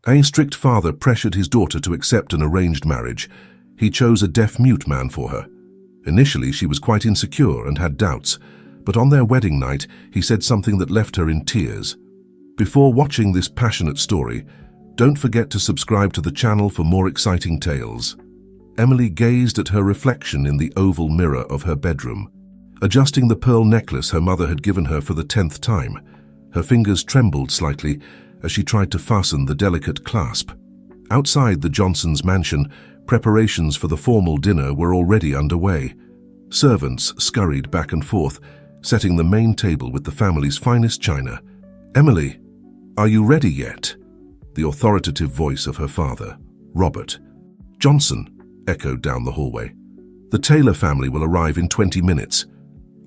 A strict father pressured his daughter to accept an arranged marriage. He chose a deaf-mute man for her. Initially, she was quite insecure and had doubts, but on their wedding night, he said something that left her in tears. Before watching this passionate story, don't forget to subscribe to the channel for more exciting tales. Emily gazed at her reflection in the oval mirror of her bedroom, adjusting the pearl necklace her mother had given her for the 10th time. Her fingers trembled slightly as she tried to fasten the delicate clasp. Outside the Johnsons' mansion, preparations for the formal dinner were already underway. Servants scurried back and forth, setting the main table with the family's finest china. "Emily, are you ready yet?" The authoritative voice of her father, Robert Johnson, echoed down the hallway. "The Taylor family will arrive in 20 minutes.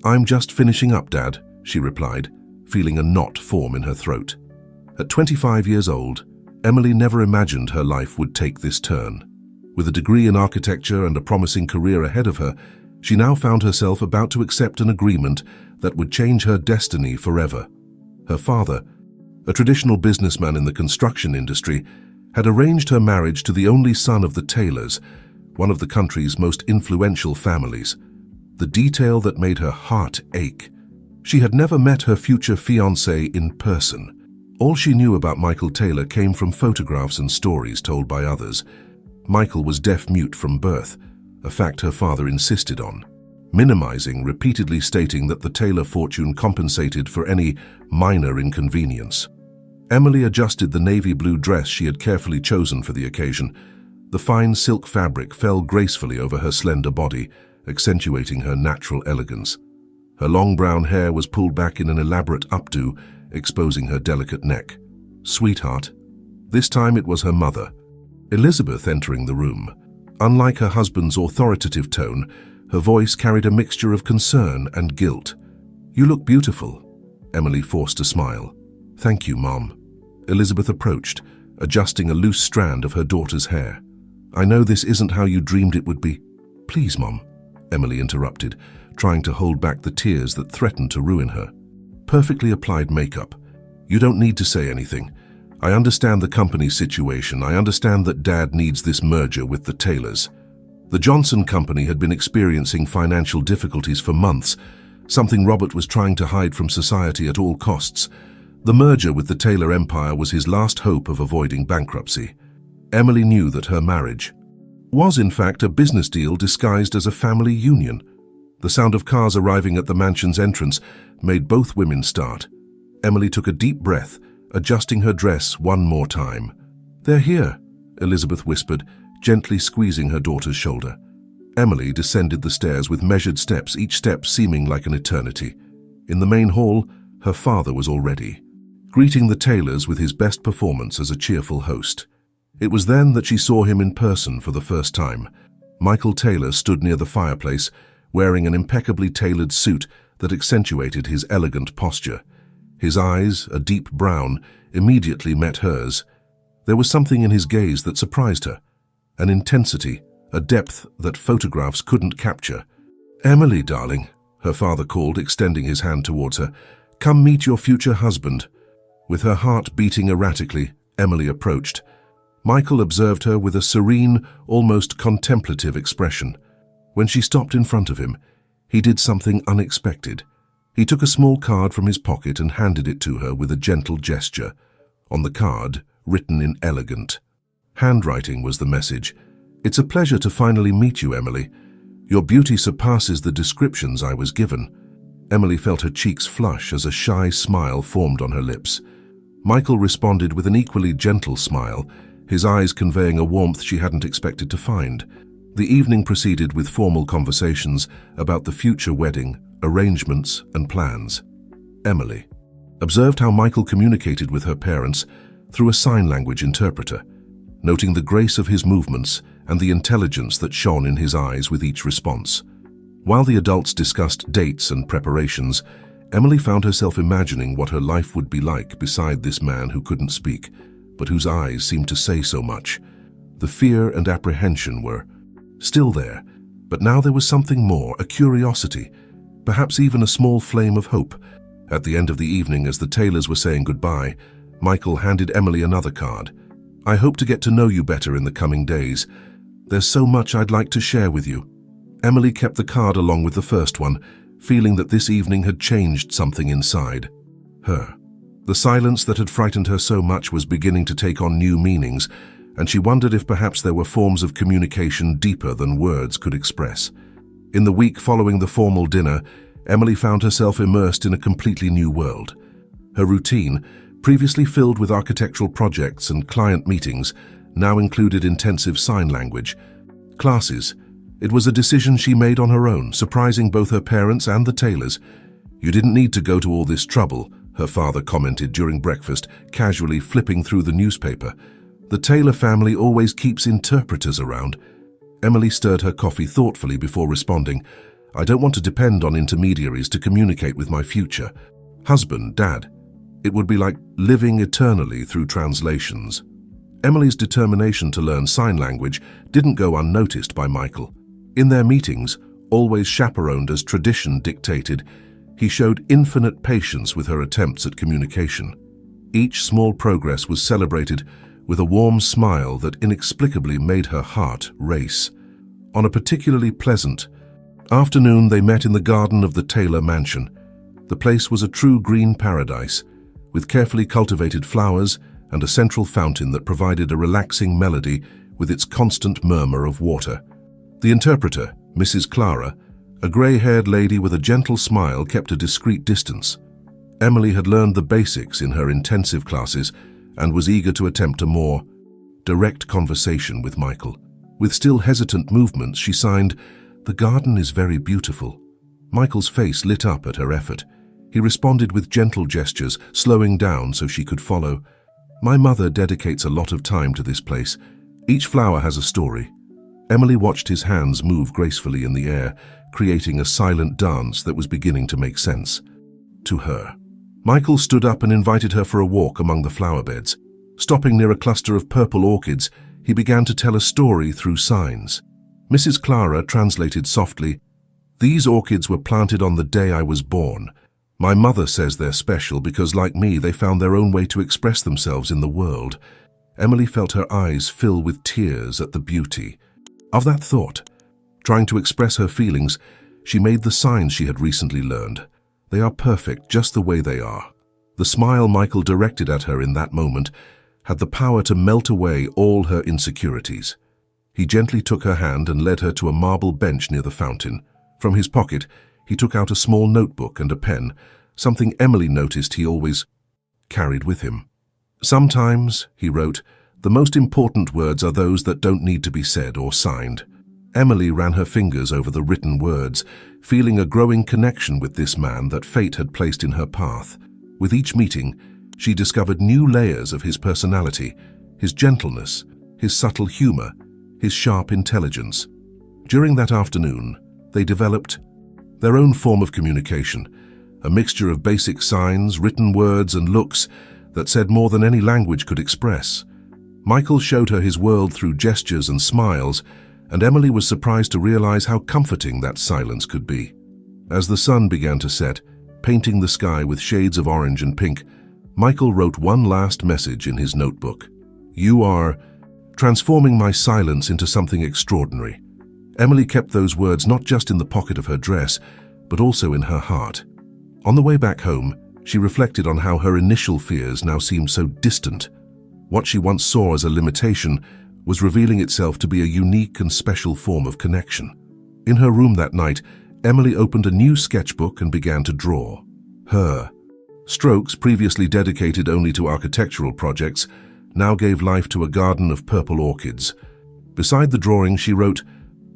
"I'm just finishing up, Dad," she replied, feeling a knot form in her throat. At 25 years old, Emily never imagined her life would take this turn. With a degree in architecture and a promising career ahead of her, she now found herself about to accept an agreement that would change her destiny forever. Her father, a traditional businessman in the construction industry, had arranged her marriage to the only son of the Taylors, one of the country's most influential families. The detail that made her heart ache. She had never met her future fiancé in person. All she knew about Michael Taylor came from photographs and stories told by others. Michael was deaf-mute from birth, a fact her father insisted on, minimizing, repeatedly stating that the Taylor fortune compensated for any minor inconvenience. Emily adjusted the navy blue dress she had carefully chosen for the occasion. The fine silk fabric fell gracefully over her slender body, accentuating her natural elegance. Her long brown hair was pulled back in an elaborate updo, exposing her delicate neck. "Sweetheart." This time it was her mother, Elizabeth, entering the room. Unlike her husband's authoritative tone, her voice carried a mixture of concern and guilt. "You look beautiful." Emily forced a smile. "Thank you, Mom." Elizabeth approached, adjusting a loose strand of her daughter's hair. "I know this isn't how you dreamed it would be." "Please, Mom," Emily interrupted, trying to hold back the tears that threatened to ruin her. "Perfectly applied makeup. You don't need to say anything. I understand the company's situation. I understand that Dad needs this merger with the Taylors." The Johnson Company had been experiencing financial difficulties for months, something Robert was trying to hide from society at all costs. The merger with the Taylor empire was his last hope of avoiding bankruptcy. Emily knew that her marriage was in fact a business deal disguised as a family union. The sound of cars arriving at the mansion's entrance made both women start. Emily took a deep breath, adjusting her dress one more time. "They're here," Elizabeth whispered, gently squeezing her daughter's shoulder. Emily descended the stairs with measured steps, each step seeming like an eternity. In the main hall, her father was already greeting the Taylors with his best performance as a cheerful host. It was then that she saw him in person for the first time. Michael Taylor stood near the fireplace, wearing an impeccably tailored suit that accentuated his elegant posture. His eyes, a deep brown, immediately met hers. There was something in his gaze that surprised her, an intensity, a depth that photographs couldn't capture. "Emily, darling," her father called, extending his hand towards her. "Come meet your future husband." With her heart beating erratically, Emily approached. Michael observed her with a serene, almost contemplative expression. When she stopped in front of him, he did something unexpected. He took a small card from his pocket and handed it to her with a gentle gesture. On the card, written in elegant handwriting, was the message: "It's a pleasure to finally meet you, Emily. Your beauty surpasses the descriptions I was given." Emily felt her cheeks flush as a shy smile formed on her lips. Michael responded with an equally gentle smile, his eyes conveying a warmth she hadn't expected to find. The evening proceeded with formal conversations about the future wedding, arrangements, and plans. Emily observed how Michael communicated with her parents through a sign language interpreter, noting the grace of his movements and the intelligence that shone in his eyes with each response. While the adults discussed dates and preparations, Emily found herself imagining what her life would be like beside this man who couldn't speak, but whose eyes seemed to say so much. The fear and apprehension were still there, but now there was something more, a curiosity, perhaps even a small flame of hope. At the end of the evening, as the Taylors were saying goodbye, Michael handed Emily another card. I hope to get to know you better in the coming days. There's so much I'd like to share with you. Emily kept the card along with the first one, feeling that this evening had changed something inside her. The silence that had frightened her so much was beginning to take on new meanings, and she wondered if perhaps there were forms of communication deeper than words could express. In the week following the formal dinner, Emily found herself immersed in a completely new world. Her routine, previously filled with architectural projects and client meetings, now included intensive sign language classes. It was a decision she made on her own, surprising both her parents and the Taylors. "You didn't need to go to all this trouble," her father commented during breakfast, casually flipping through the newspaper. "The Taylor family always keeps interpreters around." Emily stirred her coffee thoughtfully before responding, "I don't want to depend on intermediaries to communicate with my future husband, Dad. It would be like living eternally through translations." Emily's determination to learn sign language didn't go unnoticed by Michael. In their meetings, always chaperoned as tradition dictated, he showed infinite patience with her attempts at communication. Each small progress was celebrated with a warm smile that inexplicably made her heart race. On a particularly pleasant afternoon, they met in the garden of the Taylor mansion. The place was a true green paradise, with carefully cultivated flowers and a central fountain that provided a relaxing melody with its constant murmur of water. The interpreter, Mrs. Clara, a grey-haired lady with a gentle smile, kept a discreet distance. Emily had learned the basics in her intensive classes and was eager to attempt a more direct conversation with Michael. With still hesitant movements, she signed, "The garden is very beautiful." Michael's face lit up at her effort. He responded with gentle gestures, slowing down so she could follow. "My mother dedicates a lot of time to this place. Each flower has a story." Emily watched his hands move gracefully in the air, creating a silent dance that was beginning to make sense to her. Michael stood up and invited her for a walk among the flower beds. Stopping near a cluster of purple orchids, he began to tell a story through signs. Mrs. Clara translated softly, "These orchids were planted on the day I was born. My mother says they're special because, like me, they found their own way to express themselves in the world." Emily felt her eyes fill with tears at the beauty of that thought. Trying to express her feelings, she made the signs she had recently learned. They are perfect just the way they are. The smile Michael directed at her in that moment had the power to melt away all her insecurities. He gently took her hand and led her to a marble bench near the fountain. From his pocket, he took out a small notebook and a pen, something Emily noticed he always carried with him. "Sometimes," he wrote, "the most important words are those that don't need to be said or signed." Emily ran her fingers over the written words, feeling a growing connection with this man that fate had placed in her path. With each meeting, she discovered new layers of his personality, his gentleness, his subtle humor, his sharp intelligence. During that afternoon, they developed their own form of communication, a mixture of basic signs, written words, and looks that said more than any language could express. Michael showed her his world through gestures and smiles, and Emily was surprised to realize how comforting that silence could be. As the sun began to set, painting the sky with shades of orange and pink, Michael wrote one last message in his notebook. "You are transforming my silence into something extraordinary." Emily kept those words not just in the pocket of her dress, but also in her heart. On the way back home, she reflected on how her initial fears now seemed so distant. What she once saw as a limitation was revealing itself to be a unique and special form of connection. In her room that night, Emily opened a new sketchbook and began to draw. Her strokes, previously dedicated only to architectural projects, now gave life to a garden of purple orchids. Beside the drawing, she wrote,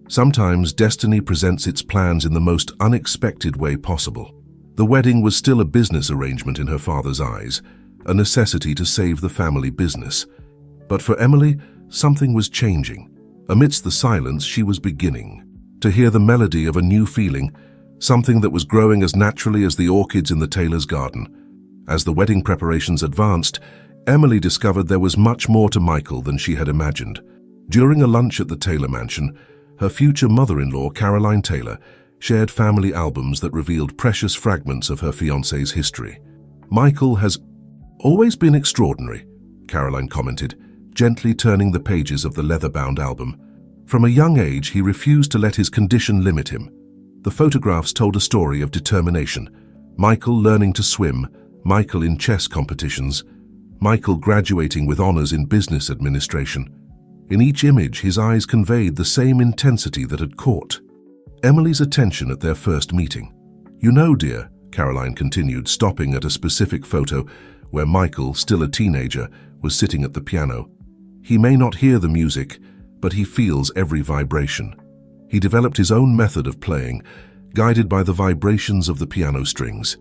"Sometimes destiny presents its plans in the most unexpected way possible." The wedding was still a business arrangement in her father's eyes, a necessity to save the family business. But for Emily, something was changing. Amidst the silence, she was beginning to hear the melody of a new feeling, something that was growing as naturally as the orchids in the Taylor's garden. As the wedding preparations advanced, Emily discovered there was much more to Michael than she had imagined. During a lunch at the Taylor mansion, her future mother-in-law, Caroline Taylor, shared family albums that revealed precious fragments of her fiancé's history. "Michael has always been extraordinary," Caroline commented, gently turning the pages of the leather-bound album. From a young age, he refused to let his condition limit him. The photographs told a story of determination. Michael learning to swim, Michael in chess competitions, Michael graduating with honors in business administration. In each image, his eyes conveyed the same intensity that had caught Emily's attention at their first meeting. "You know, dear," Caroline continued, stopping at a specific photo where Michael, still a teenager, was sitting at the piano. "He may not hear the music, but he feels every vibration." He developed his own method of playing, guided by the vibrations of the piano strings.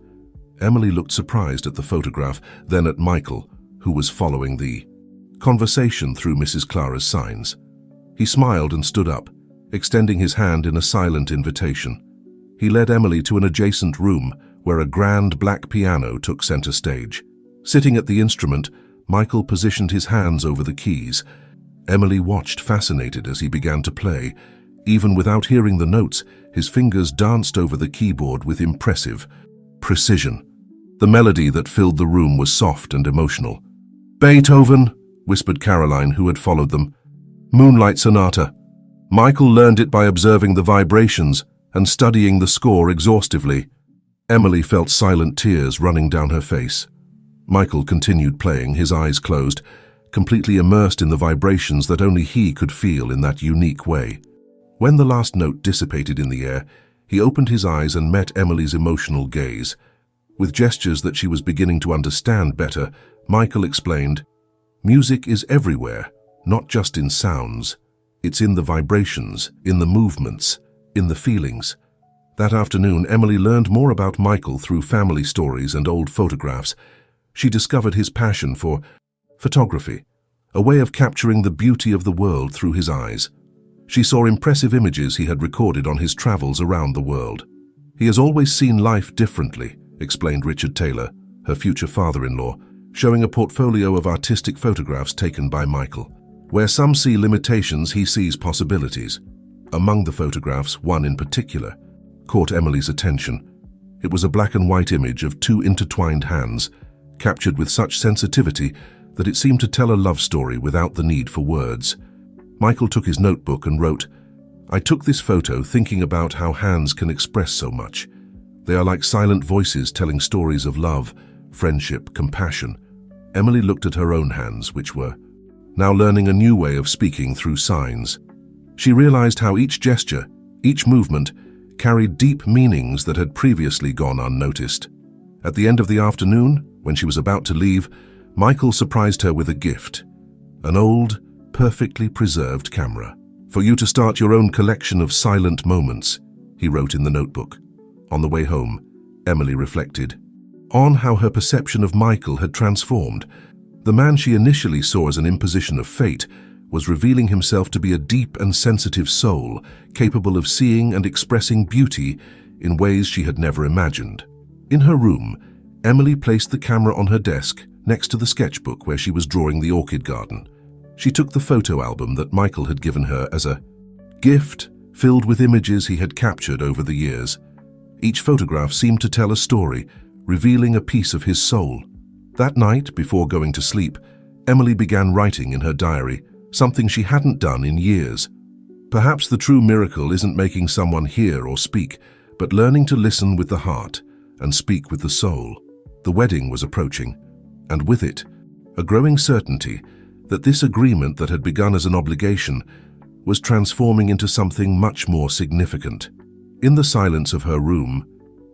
Emily looked surprised at the photograph, then at Michael, who was following the conversation through Mrs. Clara's signs. He smiled and stood up, extending his hand in a silent invitation. He led Emily to an adjacent room where a grand black piano took center stage. Sitting at the instrument, Michael positioned his hands over the keys. Emily watched, fascinated, as he began to play. Even without hearing the notes, his fingers danced over the keyboard with impressive precision. The melody that filled the room was soft and emotional. "Beethoven," whispered Caroline, who had followed them. "Moonlight Sonata." Michael learned it by observing the vibrations and studying the score exhaustively. Emily felt silent tears running down her face. Michael continued playing, his eyes closed, completely immersed in the vibrations that only he could feel in that unique way. When the last note dissipated in the air, he opened his eyes and met Emily's emotional gaze. With gestures that she was beginning to understand better, Michael explained, "Music is everywhere, not just in sounds. It's in the vibrations, in the movements, in the feelings." That afternoon, Emily learned more about Michael through family stories and old photographs. She discovered his passion for photography, a way of capturing the beauty of the world through his eyes. She saw impressive images he had recorded on his travels around the world. "He has always seen life differently," explained Richard Taylor, her future father-in-law, showing a portfolio of artistic photographs taken by Michael. "Where some see limitations, he sees possibilities." Among the photographs, one in particular caught Emily's attention. It was a black and white image of two intertwined hands, captured with such sensitivity that it seemed to tell a love story without the need for words. Michael took his notebook and wrote, "I took this photo thinking about how hands can express so much. They are like silent voices telling stories of love, friendship, compassion." Emily looked at her own hands, which were now learning a new way of speaking through signs. She realized how each gesture, each movement, carried deep meanings that had previously gone unnoticed. At the end of the afternoon, when she was about to leave, Michael surprised her with a gift, an old, perfectly preserved camera. "For you to start your own collection of silent moments," he wrote in the notebook. On the way home, Emily reflected on how her perception of Michael had transformed. The man she initially saw as an imposition of fate was revealing himself to be a deep and sensitive soul, capable of seeing and expressing beauty in ways she had never imagined. In her room, Emily placed the camera on her desk next to the sketchbook where she was drawing the orchid garden. She took the photo album that Michael had given her as a gift, filled with images he had captured over the years. Each photograph seemed to tell a story, revealing a piece of his soul. That night, before going to sleep, Emily began writing in her diary, something she hadn't done in years. Perhaps the true miracle isn't making someone hear or speak, but learning to listen with the heart and speak with the soul. The wedding was approaching, and with it, a growing certainty that this agreement that had begun as an obligation was transforming into something much more significant. In the silence of her room,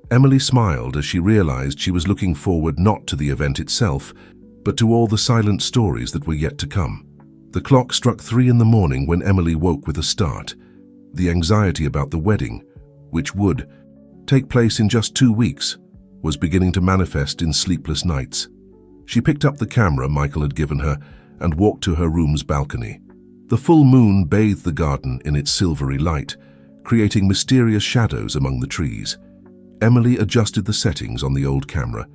Emily smiled as she realized she was looking forward not to the event itself, but to all the silent stories that were yet to come. The clock struck 3 in the morning when Emily woke with a start. The anxiety about the wedding, which would take place in just 2 weeks, was beginning to manifest in sleepless nights. She picked up the camera Michael had given her and walked to her room's balcony. The full moon bathed the garden in its silvery light, creating mysterious shadows among the trees. Emily adjusted the settings on the old camera,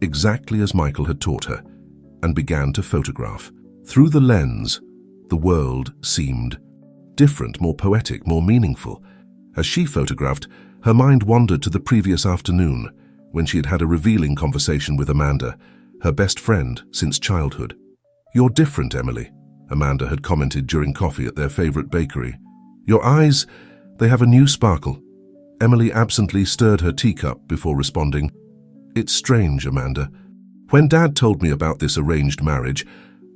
exactly as Michael had taught her, and began to photograph. Through the lens, the world seemed different, more poetic, more meaningful. As she photographed, her mind wandered to the previous afternoon, when she had had a revealing conversation with Amanda, her best friend since childhood. "You're different, Emily," Amanda had commented during coffee at their favorite bakery. "Your eyes, they have a new sparkle." Emily absently stirred her teacup before responding, "It's strange, Amanda. When Dad told me about this arranged marriage,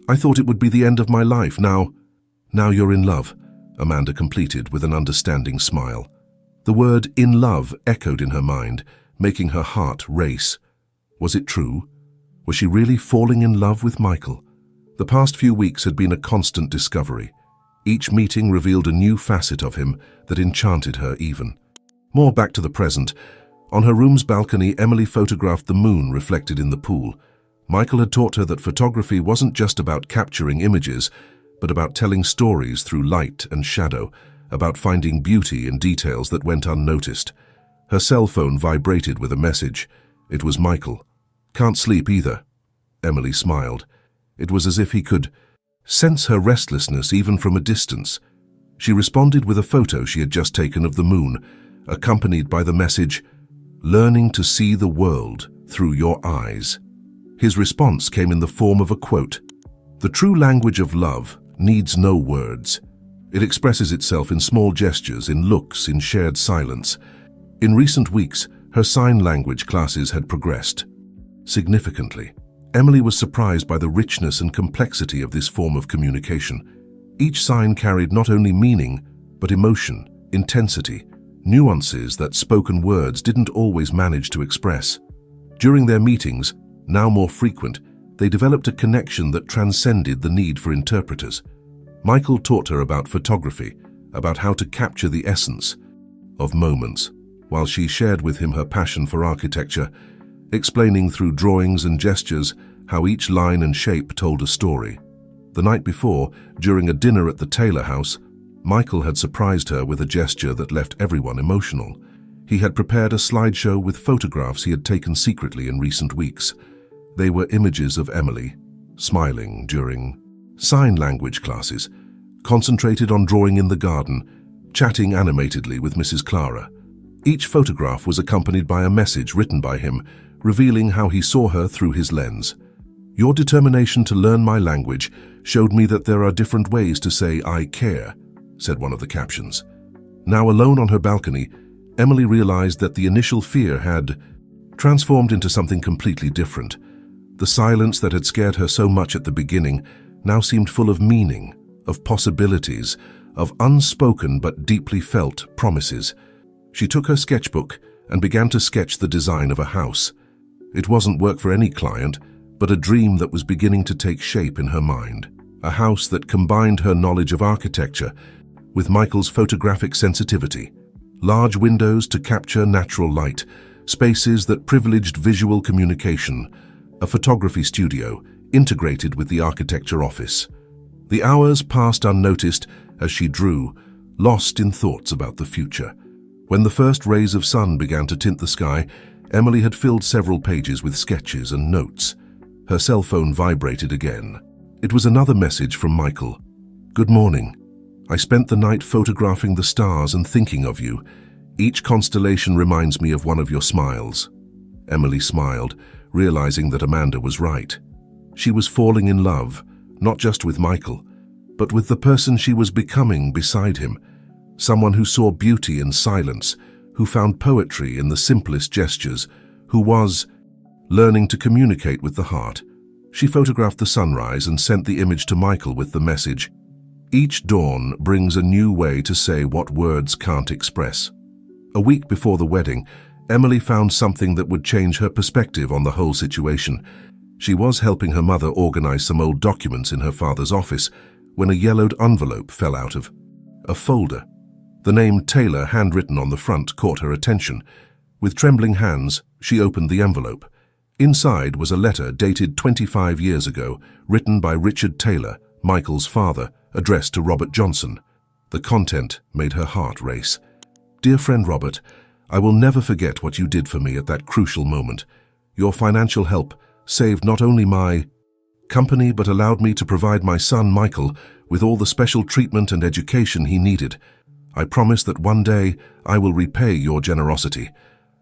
I thought it would be the end of my life. Now you're in love," Amanda completed with an understanding smile. The word "in love" echoed in her mind, making her heart race. Was it true? Was she really falling in love with Michael? The past few weeks had been a constant discovery. Each meeting revealed a new facet of him that enchanted her even. More back to the present. On her room's balcony, Emily photographed the moon reflected in the pool. Michael had taught her that photography wasn't just about capturing images, but about telling stories through light and shadow, about finding beauty in details that went unnoticed. Her cell phone vibrated with a message. It was Michael. "Can't sleep either." Emily smiled. It was as if he could sense her restlessness even from a distance. She responded with a photo she had just taken of the moon, accompanied by the message, "Learning to see the world through your eyes." His response came in the form of a quote, "The true language of love needs no words. It expresses itself in small gestures, in looks, in shared silence." In recent weeks, her sign language classes had progressed significantly. Emily was surprised by the richness and complexity of this form of communication. Each sign carried not only meaning, but emotion, intensity, nuances that spoken words didn't always manage to express. During their meetings, now more frequent, they developed a connection that transcended the need for interpreters. Michael taught her about photography, about how to capture the essence of moments, while she shared with him her passion for architecture, explaining through drawings and gestures how each line and shape told a story. The night before, during a dinner at the Taylor house, Michael had surprised her with a gesture that left everyone emotional. He had prepared a slideshow with photographs he had taken secretly in recent weeks. They were images of Emily, smiling during sign language classes, concentrated on drawing in the garden, chatting animatedly with Mrs. Clara. Each photograph was accompanied by a message written by him, revealing how he saw her through his lens. "Your determination to learn my language showed me that there are different ways to say I care," said one of the captions. Now alone on her balcony, Emily realized that the initial fear had transformed into something completely different. The silence that had scared her so much at the beginning now seemed full of meaning, of possibilities, of unspoken but deeply felt promises. She took her sketchbook and began to sketch the design of a house. It wasn't work for any client, but a dream that was beginning to take shape in her mind. A house that combined her knowledge of architecture with Michael's photographic sensitivity. Large windows to capture natural light, spaces that privileged visual communication, a photography studio integrated with the architecture office. The hours passed unnoticed as she drew, lost in thoughts about the future. When the first rays of sun began to tint the sky, Emily had filled several pages with sketches and notes. Her cell phone vibrated again. It was another message from Michael. "Good morning. I spent the night photographing the stars and thinking of you. Each constellation reminds me of one of your smiles." Emily smiled, realizing that Amanda was right. She was falling in love, not just with Michael, but with the person she was becoming beside him. Someone who saw beauty in silence, who found poetry in the simplest gestures, who was learning to communicate with the heart. She photographed the sunrise and sent the image to Michael with the message, "Each dawn brings a new way to say what words can't express." A week before the wedding, Emily found something that would change her perspective on the whole situation. She was helping her mother organize some old documents in her father's office when a yellowed envelope fell out of a folder. The name Taylor, handwritten on the front, caught her attention. With trembling hands, she opened the envelope. Inside was a letter dated 25 years ago, written by Richard Taylor, Michael's father, addressed to Robert Johnson. The content made her heart race. "Dear friend Robert, I will never forget what you did for me at that crucial moment. Your financial help saved not only my company but allowed me to provide my son Michael with all the special treatment and education he needed. I promise that one day I will repay your generosity.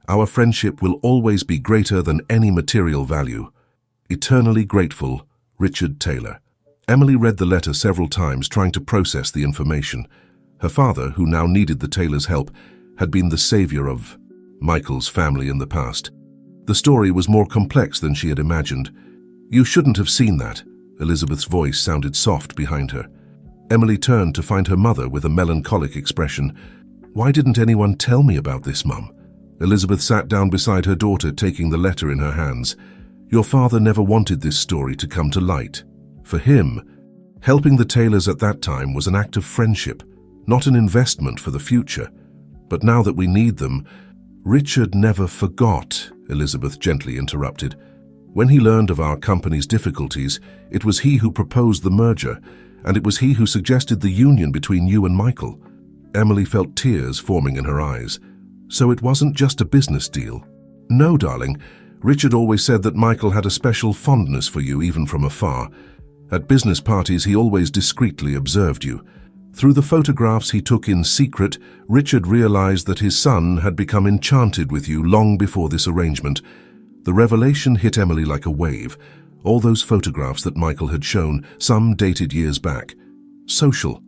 Our friendship will always be greater than any material value. Eternally grateful, Richard Taylor." Emily read the letter several times, trying to process the information. Her father, who now needed the Taylors' help, had been the savior of Michael's family in the past. The story was more complex than she had imagined. "You shouldn't have seen that." Elizabeth's voice sounded soft behind her. Emily turned to find her mother with a melancholic expression. "Why didn't anyone tell me about this, Mum?" Elizabeth sat down beside her daughter, taking the letter in her hands. "Your father never wanted this story to come to light. For him, helping the Taylors at that time was an act of friendship, not an investment for the future. But now that we need them—" "Richard never forgot," Elizabeth gently interrupted. "When he learned of our company's difficulties, it was he who proposed the merger, and it was he who suggested the union between you and Michael." Emily felt tears forming in her eyes. "So it wasn't just a business deal?" "No, darling. Richard always said that Michael had a special fondness for you, even from afar. At business parties, he always discreetly observed you. Through the photographs he took in secret, Richard realized that his son had become enchanted with you long before this arrangement." The revelation hit Emily like a wave. All those photographs that Michael had shown, some dated years back. Social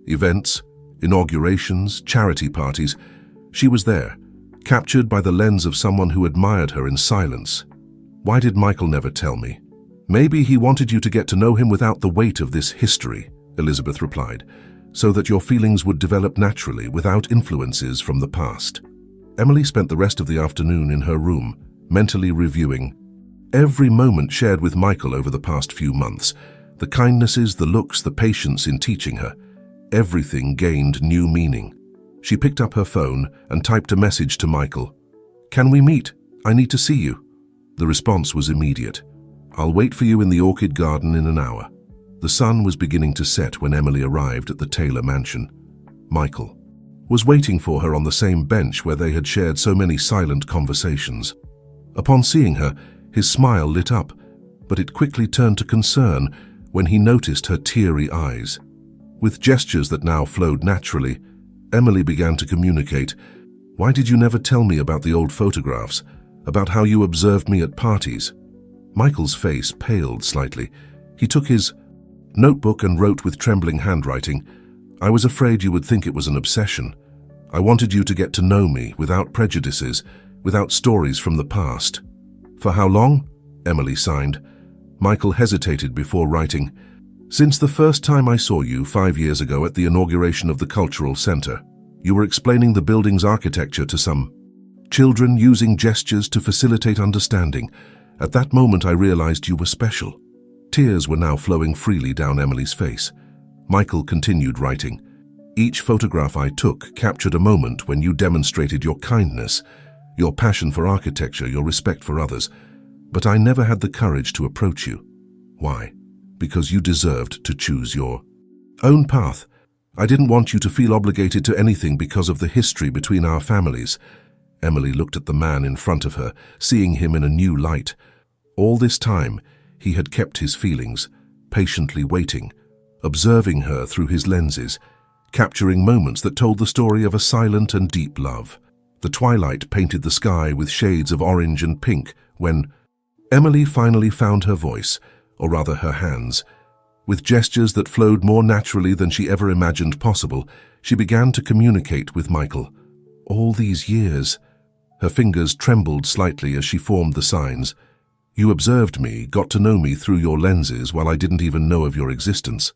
events, inaugurations, charity parties. She was there, captured by the lens of someone who admired her in silence. "Why did Michael never tell me?" "Maybe he wanted you to get to know him without the weight of this history," Elizabeth replied, "so that your feelings would develop naturally without influences from the past." Emily spent the rest of the afternoon in her room, mentally reviewing every moment shared with Michael over the past few months. The kindnesses, the looks, the patience in teaching her. Everything gained new meaning. She picked up her phone and typed a message to Michael. "Can we meet? I need to see you." The response was immediate. "I'll wait for you in the orchid garden in an hour." The sun was beginning to set when Emily arrived at the Taylor mansion. Michael was waiting for her on the same bench where they had shared so many silent conversations. Upon seeing her, his smile lit up, but it quickly turned to concern when he noticed her teary eyes. With gestures that now flowed naturally, Emily began to communicate. "Why did you never tell me about the old photographs, about how you observed me at parties?" Michael's face paled slightly. He took his notebook and wrote with trembling handwriting, "I was afraid you would think it was an obsession. I wanted you to get to know me without prejudices, without stories from the past." "For how long?" Emily signed. Michael hesitated before writing, "Since the first time I saw you 5 years ago at the inauguration of the Cultural Center. You were explaining the building's architecture to some children, using gestures to facilitate understanding. At that moment I realized you were special." Tears were now flowing freely down Emily's face. Michael continued writing, "Each photograph I took captured a moment when you demonstrated your kindness, your passion for architecture, your respect for others. But I never had the courage to approach you. Why? Because you deserved to choose your own path. I didn't want you to feel obligated to anything because of the history between our families." Emily looked at the man in front of her, seeing him in a new light. All this time, he had kept his feelings, patiently waiting, observing her through his lenses, capturing moments that told the story of a silent and deep love. The twilight painted the sky with shades of orange and pink when Emily finally found her voice, or rather her hands. With gestures that flowed more naturally than she ever imagined possible, she began to communicate with Michael. "All these years." Her fingers trembled slightly as she formed the signs. "You observed me, got to know me through your lenses while I didn't even know of your existence."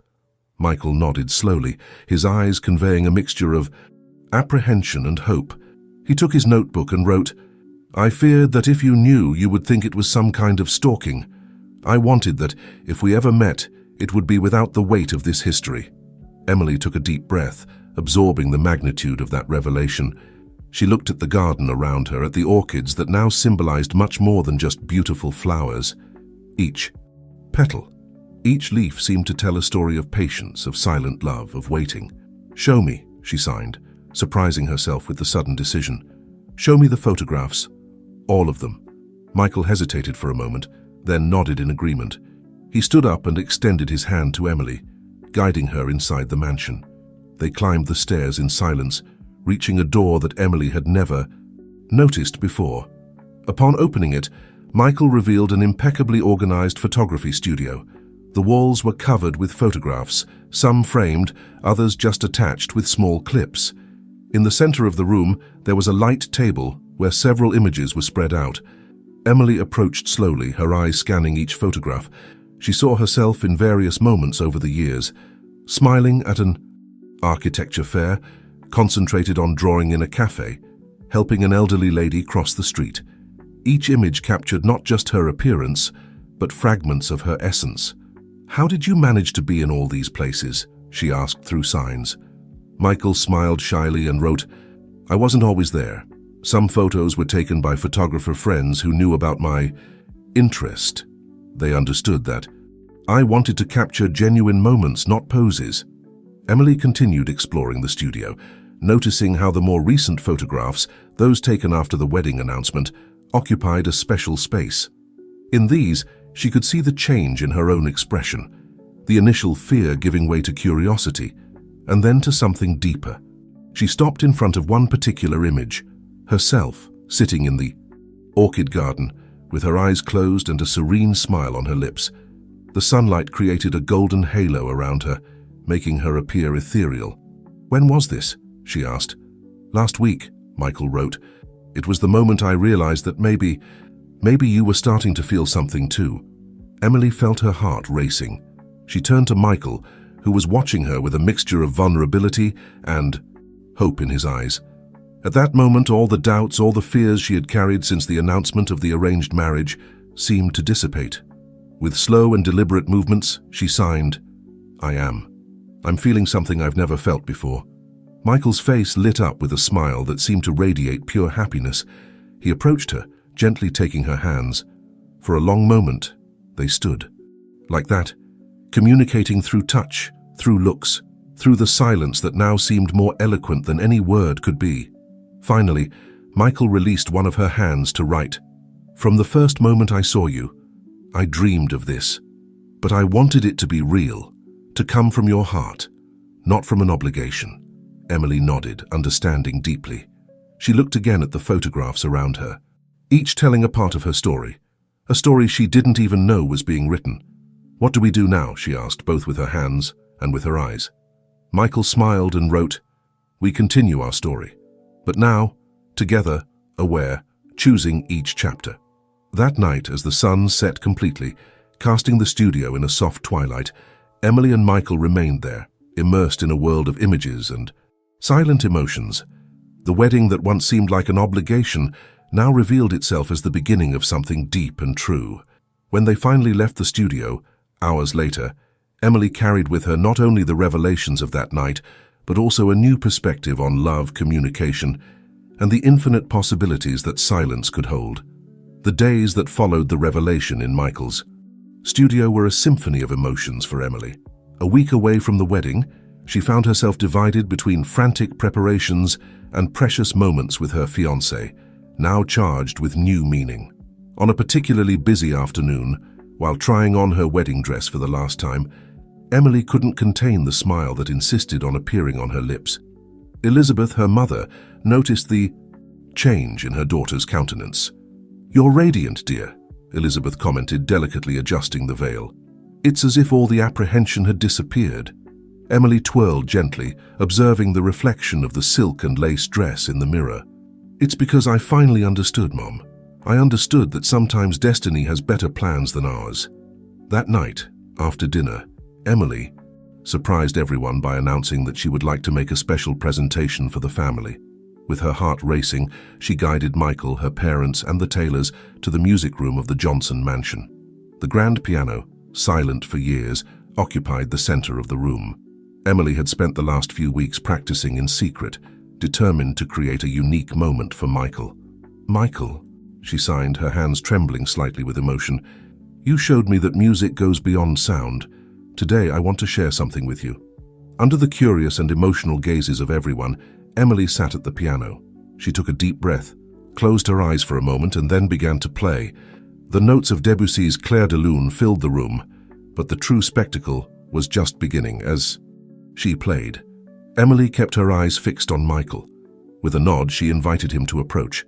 Michael nodded slowly, his eyes conveying a mixture of apprehension and hope. He took his notebook and wrote, "I feared that if you knew, you would think it was some kind of stalking. I wanted that, if we ever met, it would be without the weight of this history." Emily took a deep breath, absorbing the magnitude of that revelation. She looked at the garden around her, at the orchids that now symbolized much more than just beautiful flowers. Each petal, each leaf seemed to tell a story of patience, of silent love, of waiting. "Show me," she signed, surprising herself with the sudden decision. "Show me the photographs." "All of them." Michael hesitated for a moment, then nodded in agreement. He stood up and extended his hand to Emily, guiding her inside the mansion. They climbed the stairs in silence, reaching a door that Emily had never noticed before. Upon opening it, Michael revealed an impeccably organized photography studio. The walls were covered with photographs, some framed, others just attached with small clips. In the center of the room, there was a light table where several images were spread out. Emily approached slowly, her eyes scanning each photograph. She saw herself in various moments over the years, smiling at an architecture fair, concentrated on drawing in a cafe, helping an elderly lady cross the street. Each image captured not just her appearance, but fragments of her essence. "How did you manage to be in all these places?" she asked through signs. Michael smiled shyly and wrote, "I wasn't always there. Some photos were taken by photographer friends who knew about my interest. They understood that I wanted to capture genuine moments, not poses." Emily continued exploring the studio, noticing how the more recent photographs, those taken after the wedding announcement, occupied a special space. In these, she could see the change in her own expression, the initial fear giving way to curiosity, and then to something deeper. She stopped in front of one particular image, herself sitting in the orchid garden, with her eyes closed and a serene smile on her lips. The sunlight created a golden halo around her, making her appear ethereal. "When was this?" she asked. "Last week," Michael wrote. "It was the moment I realized that maybe you were starting to feel something too." Emily felt her heart racing. She turned to Michael, who was watching her with a mixture of vulnerability and hope in his eyes. At that moment, all the doubts, all the fears she had carried since the announcement of the arranged marriage seemed to dissipate. With slow and deliberate movements, she signed, "I am. I'm feeling something I've never felt before." Michael's face lit up with a smile that seemed to radiate pure happiness. He approached her, gently taking her hands. For a long moment, they stood. Like that, communicating through touch, through looks, through the silence that now seemed more eloquent than any word could be. Finally, Michael released one of her hands to write, "From the first moment I saw you, I dreamed of this. But I wanted it to be real, to come from your heart, not from an obligation." Emily nodded, understanding deeply. She looked again at the photographs around her, each telling a part of her story, a story she didn't even know was being written. "What do we do now?" she asked, both with her hands and with her eyes. Michael smiled and wrote, "We continue our story, but now, together, aware, choosing each chapter." That night, as the sun set completely, casting the studio in a soft twilight, Emily and Michael remained there, immersed in a world of images and silent emotions. The wedding that once seemed like an obligation now revealed itself as the beginning of something deep and true. When they finally left the studio, hours later, Emily carried with her not only the revelations of that night, but also a new perspective on love, communication, and the infinite possibilities that silence could hold. The days that followed the revelation in Michael's studio were a symphony of emotions for Emily. A week away from the wedding, she found herself divided between frantic preparations and precious moments with her fiancé, now charged with new meaning. On a particularly busy afternoon, while trying on her wedding dress for the last time, Emily couldn't contain the smile that insisted on appearing on her lips. Elizabeth, her mother, noticed the change in her daughter's countenance. "You're radiant, dear," Elizabeth commented, delicately adjusting the veil. "It's as if all the apprehension had disappeared." Emily twirled gently, observing the reflection of the silk and lace dress in the mirror. "It's because I finally understood, Mom. I understood that sometimes destiny has better plans than ours." That night, after dinner, Emily surprised everyone by announcing that she would like to make a special presentation for the family. With her heart racing, she guided Michael, her parents, and the Taylors to the music room of the Johnson mansion. The grand piano, silent for years, occupied the center of the room. Emily had spent the last few weeks practicing in secret, determined to create a unique moment for Michael. "Michael," she signed, her hands trembling slightly with emotion, "you showed me that music goes beyond sound. Today I want to share something with you." Under the curious and emotional gazes of everyone, Emily sat at the piano. She took a deep breath, closed her eyes for a moment, and then began to play. The notes of Debussy's Clair de Lune filled the room, but the true spectacle was just beginning as she played. Emily kept her eyes fixed on Michael. With a nod, she invited him to approach.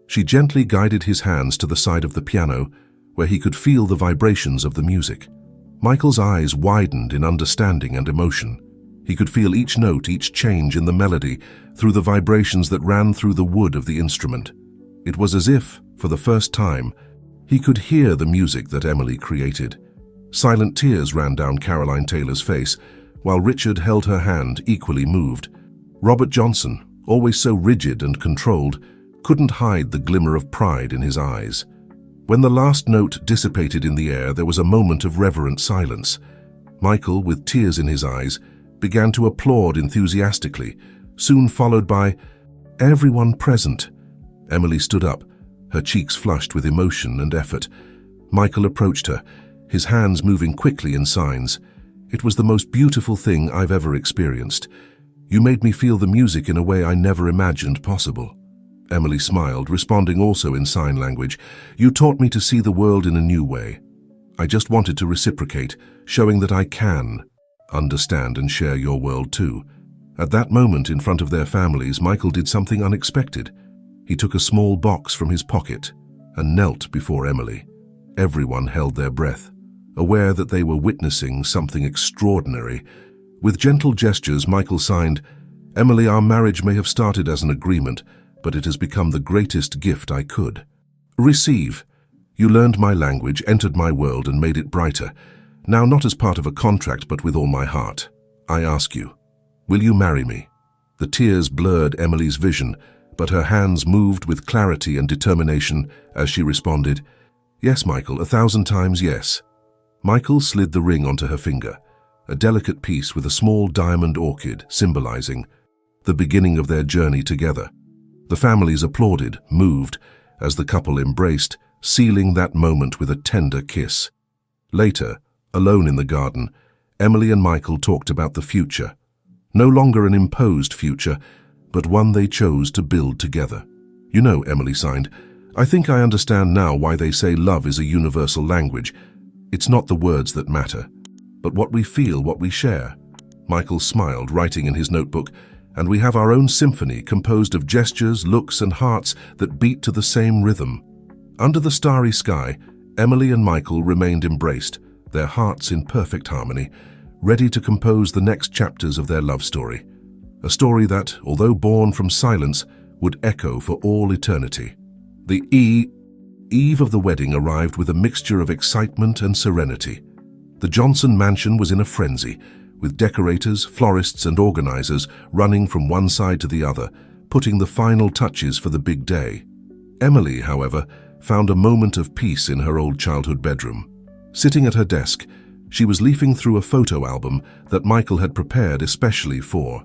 She gently guided his hands to the side of the piano, where he could feel the vibrations of the music. Michael's eyes widened in understanding and emotion. He could feel each note, each change in the melody, through the vibrations that ran through the wood of the instrument. It was as if, for the first time, he could hear the music that Emily created. Silent tears ran down Caroline Taylor's face, while Richard held her hand, equally moved. Robert Johnson, always so rigid and controlled, couldn't hide the glimmer of pride in his eyes. When the last note dissipated in the air, there was a moment of reverent silence. Michael, with tears in his eyes, began to applaud enthusiastically, soon followed by, "Everyone present." Emily stood up, her cheeks flushed with emotion and effort. Michael approached her, his hands moving quickly in signs. "It was the most beautiful thing I've ever experienced. You made me feel the music in a way I never imagined possible." Emily smiled, responding also in sign language. "You taught me to see the world in a new way. I just wanted to reciprocate, showing that I can understand and share your world too." At that moment, in front of their families, Michael did something unexpected. He took a small box from his pocket and knelt before Emily. Everyone held their breath, aware that they were witnessing something extraordinary. With gentle gestures, Michael signed, "Emily, our marriage may have started as an agreement, but it has become the greatest gift I could. Receive. You learned my language, entered my world, and made it brighter. Now, not as part of a contract, but with all my heart. I ask you, will you marry me?" The tears blurred Emily's vision, but her hands moved with clarity and determination as she responded, "Yes, Michael, 1,000 times yes." Michael slid the ring onto her finger, a delicate piece with a small diamond orchid symbolizing the beginning of their journey together. The families applauded, moved, as the couple embraced, sealing that moment with a tender kiss. Later, alone in the garden, Emily and Michael talked about the future. No longer an imposed future, but one they chose to build together. "You know," Emily signed, "I think I understand now why they say love is a universal language. It's not the words that matter, but what we feel, what we share." Michael smiled, writing in his notebook, "And we have our own symphony composed of gestures, looks, and hearts that beat to the same rhythm." Under the starry sky, Emily and Michael remained embraced, their hearts in perfect harmony, ready to compose the next chapters of their love story. A story that, although born from silence, would echo for all eternity. The eve of the wedding arrived with a mixture of excitement and serenity. The Johnson mansion was in a frenzy, with decorators, florists, and organizers running from one side to the other, putting the final touches for the big day. Emily, however, found a moment of peace in her old childhood bedroom. Sitting at her desk, she was leafing through a photo album that Michael had prepared especially for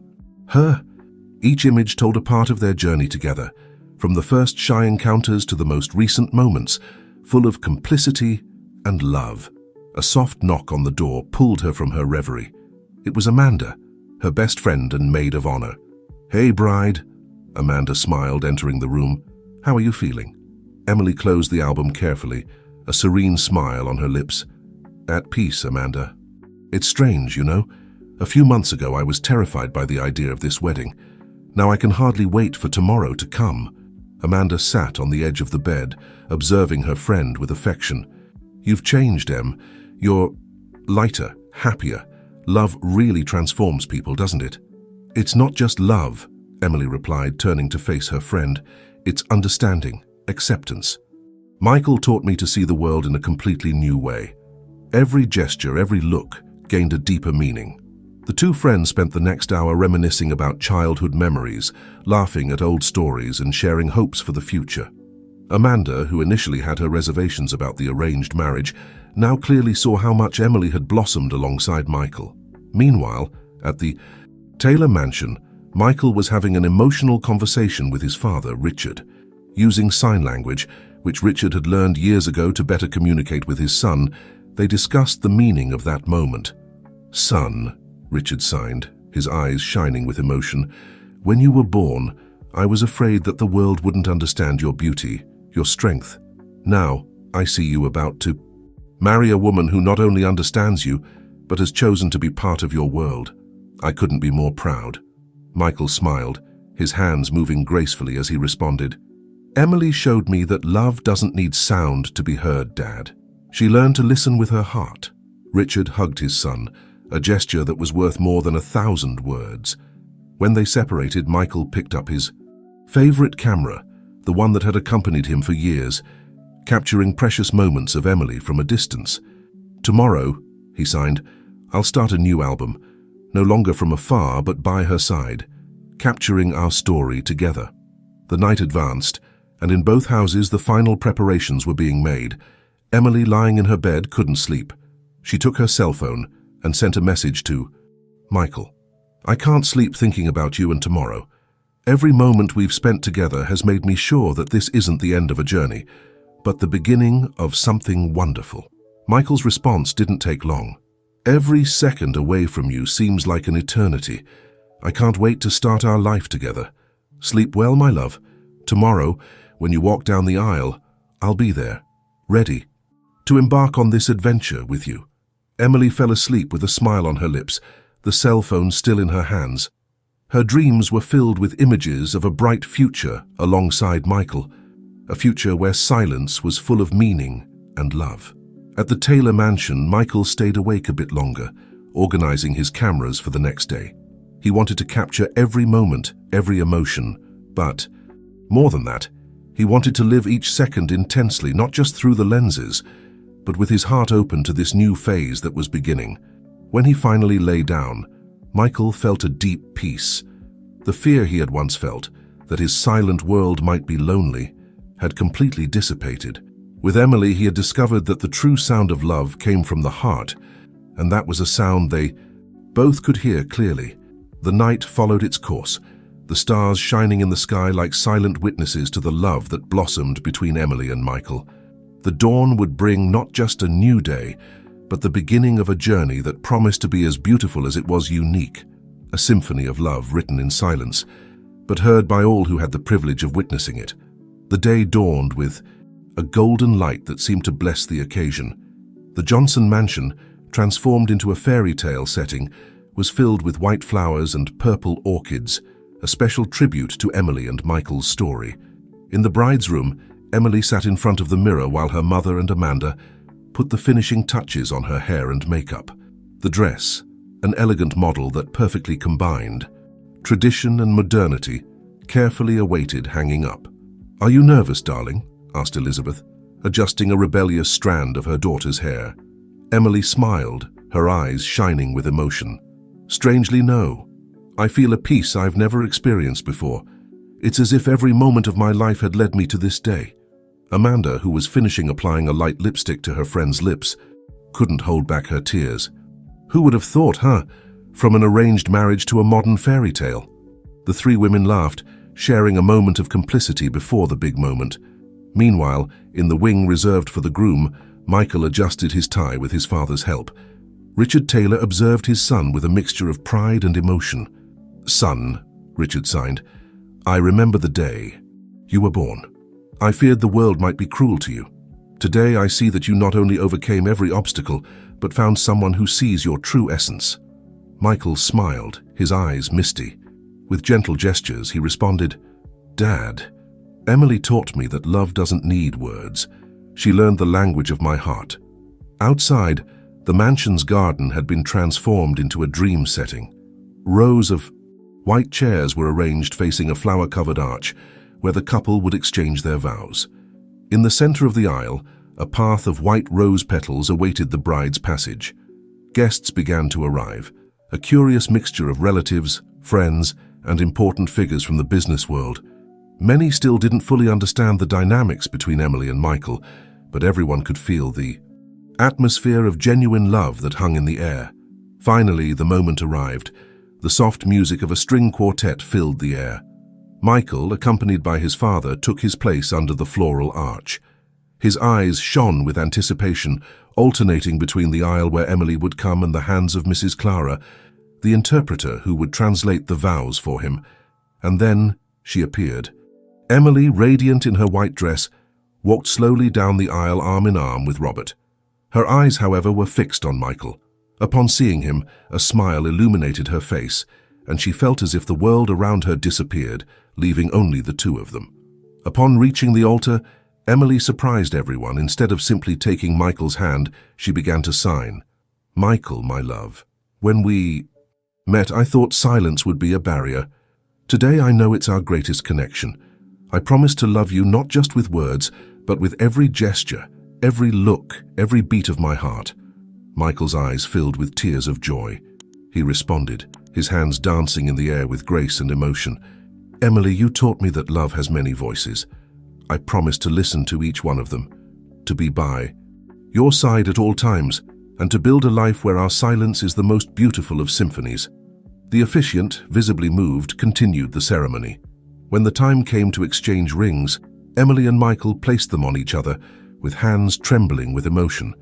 her. Each image told a part of their journey together, from the first shy encounters to the most recent moments, full of complicity and love. A soft knock on the door pulled her from her reverie. It was Amanda, her best friend and maid of honor. "Hey, bride," Amanda smiled, entering the room. "How are you feeling?" Emily closed the album carefully, a serene smile on her lips. "At peace, Amanda. It's strange, you know. A few months ago I was terrified by the idea of this wedding. Now I can hardly wait for tomorrow to come." Amanda sat on the edge of the bed, observing her friend with affection. "You've changed, Em. You're lighter, happier. Love really transforms people, doesn't it?" "It's not just love," Emily replied, turning to face her friend. "It's understanding, acceptance. Michael taught me to see the world in a completely new way. Every gesture, every look gained a deeper meaning." The two friends spent the next hour reminiscing about childhood memories, laughing at old stories and sharing hopes for the future. Amanda, who initially had her reservations about the arranged marriage, now clearly saw how much Emily had blossomed alongside Michael. Meanwhile, at the Taylor mansion, Michael was having an emotional conversation with his father, Richard. Using sign language, which Richard had learned years ago to better communicate with his son, they discussed the meaning of that moment. "Son," Richard signed, his eyes shining with emotion, "when you were born, I was afraid that the world wouldn't understand your beauty, your strength. Now, I see you about to marry a woman who not only understands you, but has chosen to be part of your world. I couldn't be more proud." Michael smiled, his hands moving gracefully as he responded, "Emily showed me that love doesn't need sound to be heard, Dad. She learned to listen with her heart." Richard hugged his son, a gesture that was worth more than 1,000 words. When they separated, Michael picked up his favorite camera, the one that had accompanied him for years, capturing precious moments of Emily from a distance. "Tomorrow," he signed, "I'll start a new album, no longer from afar but by her side, capturing our story together." The night advanced, and in both houses the final preparations were being made. Emily, lying in her bed, couldn't sleep. She took her cell phone and sent a message to Michael. "I can't sleep thinking about you and tomorrow. Every moment we've spent together has made me sure that this isn't the end of a journey, but the beginning of something wonderful." Michael's response didn't take long. "Every second away from you seems like an eternity. I can't wait to start our life together. Sleep well, my love. Tomorrow, when you walk down the aisle, I'll be there, ready to embark on this adventure with you." Emily fell asleep with a smile on her lips, the cell phone still in her hands. Her dreams were filled with images of a bright future alongside Michael, a future where silence was full of meaning and love. At the Taylor mansion, Michael stayed awake a bit longer, organizing his cameras for the next day. He wanted to capture every moment, every emotion, but more than that, he wanted to live each second intensely, not just through the lenses, but with his heart open to this new phase that was beginning. When he finally lay down, Michael felt a deep peace. The fear he had once felt, that his silent world might be lonely, had completely dissipated. With Emily, he had discovered that the true sound of love came from the heart, and that was a sound they both could hear clearly. The night followed its course, the stars shining in the sky like silent witnesses to the love that blossomed between Emily and Michael. The dawn would bring not just a new day, but the beginning of a journey that promised to be as beautiful as it was unique, a symphony of love written in silence, but heard by all who had the privilege of witnessing it. The day dawned with a golden light that seemed to bless the occasion. The Johnson mansion, transformed into a fairy tale setting, was filled with white flowers and purple orchids, a special tribute to Emily and Michael's story. In the bride's room, Emily sat in front of the mirror while her mother and Amanda put the finishing touches on her hair and makeup. The dress, an elegant model that perfectly combined tradition and modernity, carefully awaited hanging up. "Are you nervous, darling?" asked Elizabeth, adjusting a rebellious strand of her daughter's hair. Emily smiled, her eyes shining with emotion. "Strangely, no. I feel a peace I've never experienced before. It's as if every moment of my life had led me to this day." Amanda, who was finishing applying a light lipstick to her friend's lips, couldn't hold back her tears. "Who would have thought, huh? From an arranged marriage to a modern fairy tale." The three women laughed, sharing a moment of complicity before the big moment. Meanwhile, in the wing reserved for the groom, Michael adjusted his tie with his father's help. Richard Taylor observed his son with a mixture of pride and emotion. "Son," Richard signed, "I remember the day you were born. I feared the world might be cruel to you. Today I see that you not only overcame every obstacle, but found someone who sees your true essence." Michael smiled, his eyes misty. With gentle gestures, he responded, "Dad, Emily taught me that love doesn't need words. She learned the language of my heart." Outside, the mansion's garden had been transformed into a dream setting. Rows of white chairs were arranged facing a flower-covered arch, where the couple would exchange their vows. In the center of the aisle, a path of white rose petals awaited the bride's passage. Guests began to arrive, a curious mixture of relatives, friends, and important figures from the business world. Many still didn't fully understand the dynamics between Emily and Michael, but everyone could feel the atmosphere of genuine love that hung in the air. Finally, the moment arrived. The soft music of a string quartet filled the air. Michael, accompanied by his father, took his place under the floral arch. His eyes shone with anticipation, alternating between the aisle where Emily would come and the hands of Mrs. Clara, the interpreter who would translate the vows for him. And then she appeared. Emily, radiant in her white dress, walked slowly down the aisle arm in arm with Robert. Her eyes, however, were fixed on Michael. Upon seeing him, a smile illuminated her face, and she felt as if the world around her disappeared, leaving only the two of them. Upon reaching the altar, Emily surprised everyone. Instead of simply taking Michael's hand, she began to sign. Michael, my love, when we met, I thought silence would be a barrier. Today I know it's our greatest connection. I promise to love you not just with words, but with every gesture, every look, every beat of my heart. Michael's eyes filled with tears of joy. He responded, his hands dancing in the air with grace and emotion. Emily, you taught me that love has many voices. I promise to listen to each one of them, to be by your side at all times, and to build a life where our silence is the most beautiful of symphonies. The officiant, visibly moved, continued the ceremony. When the time came to exchange rings, Emily and Michael placed them on each other, with hands trembling with emotion.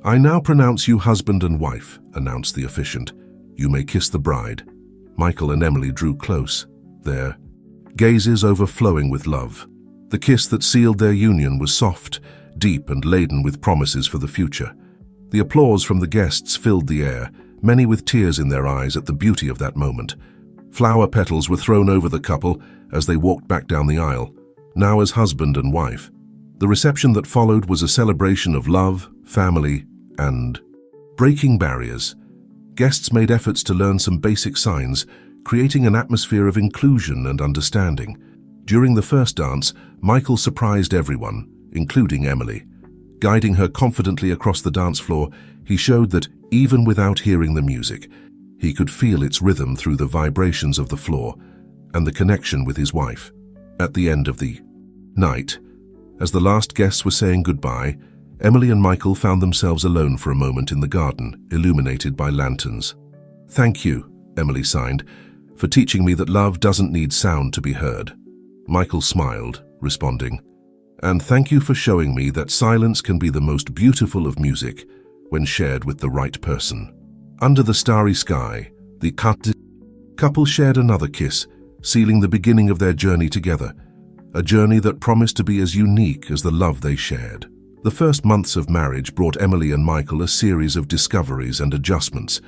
I now pronounce you husband and wife, announced the officiant. You may kiss the bride. Michael and Emily drew close, their gazes overflowing with love. The kiss that sealed their union was soft, deep, and laden with promises for the future. The applause from the guests filled the air, many with tears in their eyes at the beauty of that moment. Flower petals were thrown over the couple as they walked back down the aisle, now as husband and wife. The reception that followed was a celebration of love, family, and breaking barriers. Guests made efforts to learn some basic signs, creating an atmosphere of inclusion and understanding. During the first dance, Michael surprised everyone, including Emily. Guiding her confidently across the dance floor, he showed that, even without hearing the music, he could feel its rhythm through the vibrations of the floor and the connection with his wife. At the end of the night, as the last guests were saying goodbye, Emily and Michael found themselves alone for a moment in the garden, illuminated by lanterns. Thank you, Emily signed, for teaching me that love doesn't need sound to be heard. Michael smiled, responding, and thank you for showing me that silence can be the most beautiful of music when shared with the right person. Under the starry sky, the couple shared another kiss, sealing the beginning of their journey together, a journey that promised to be as unique as the love they shared. The first months of marriage brought Emily and Michael a series of discoveries and adjustments.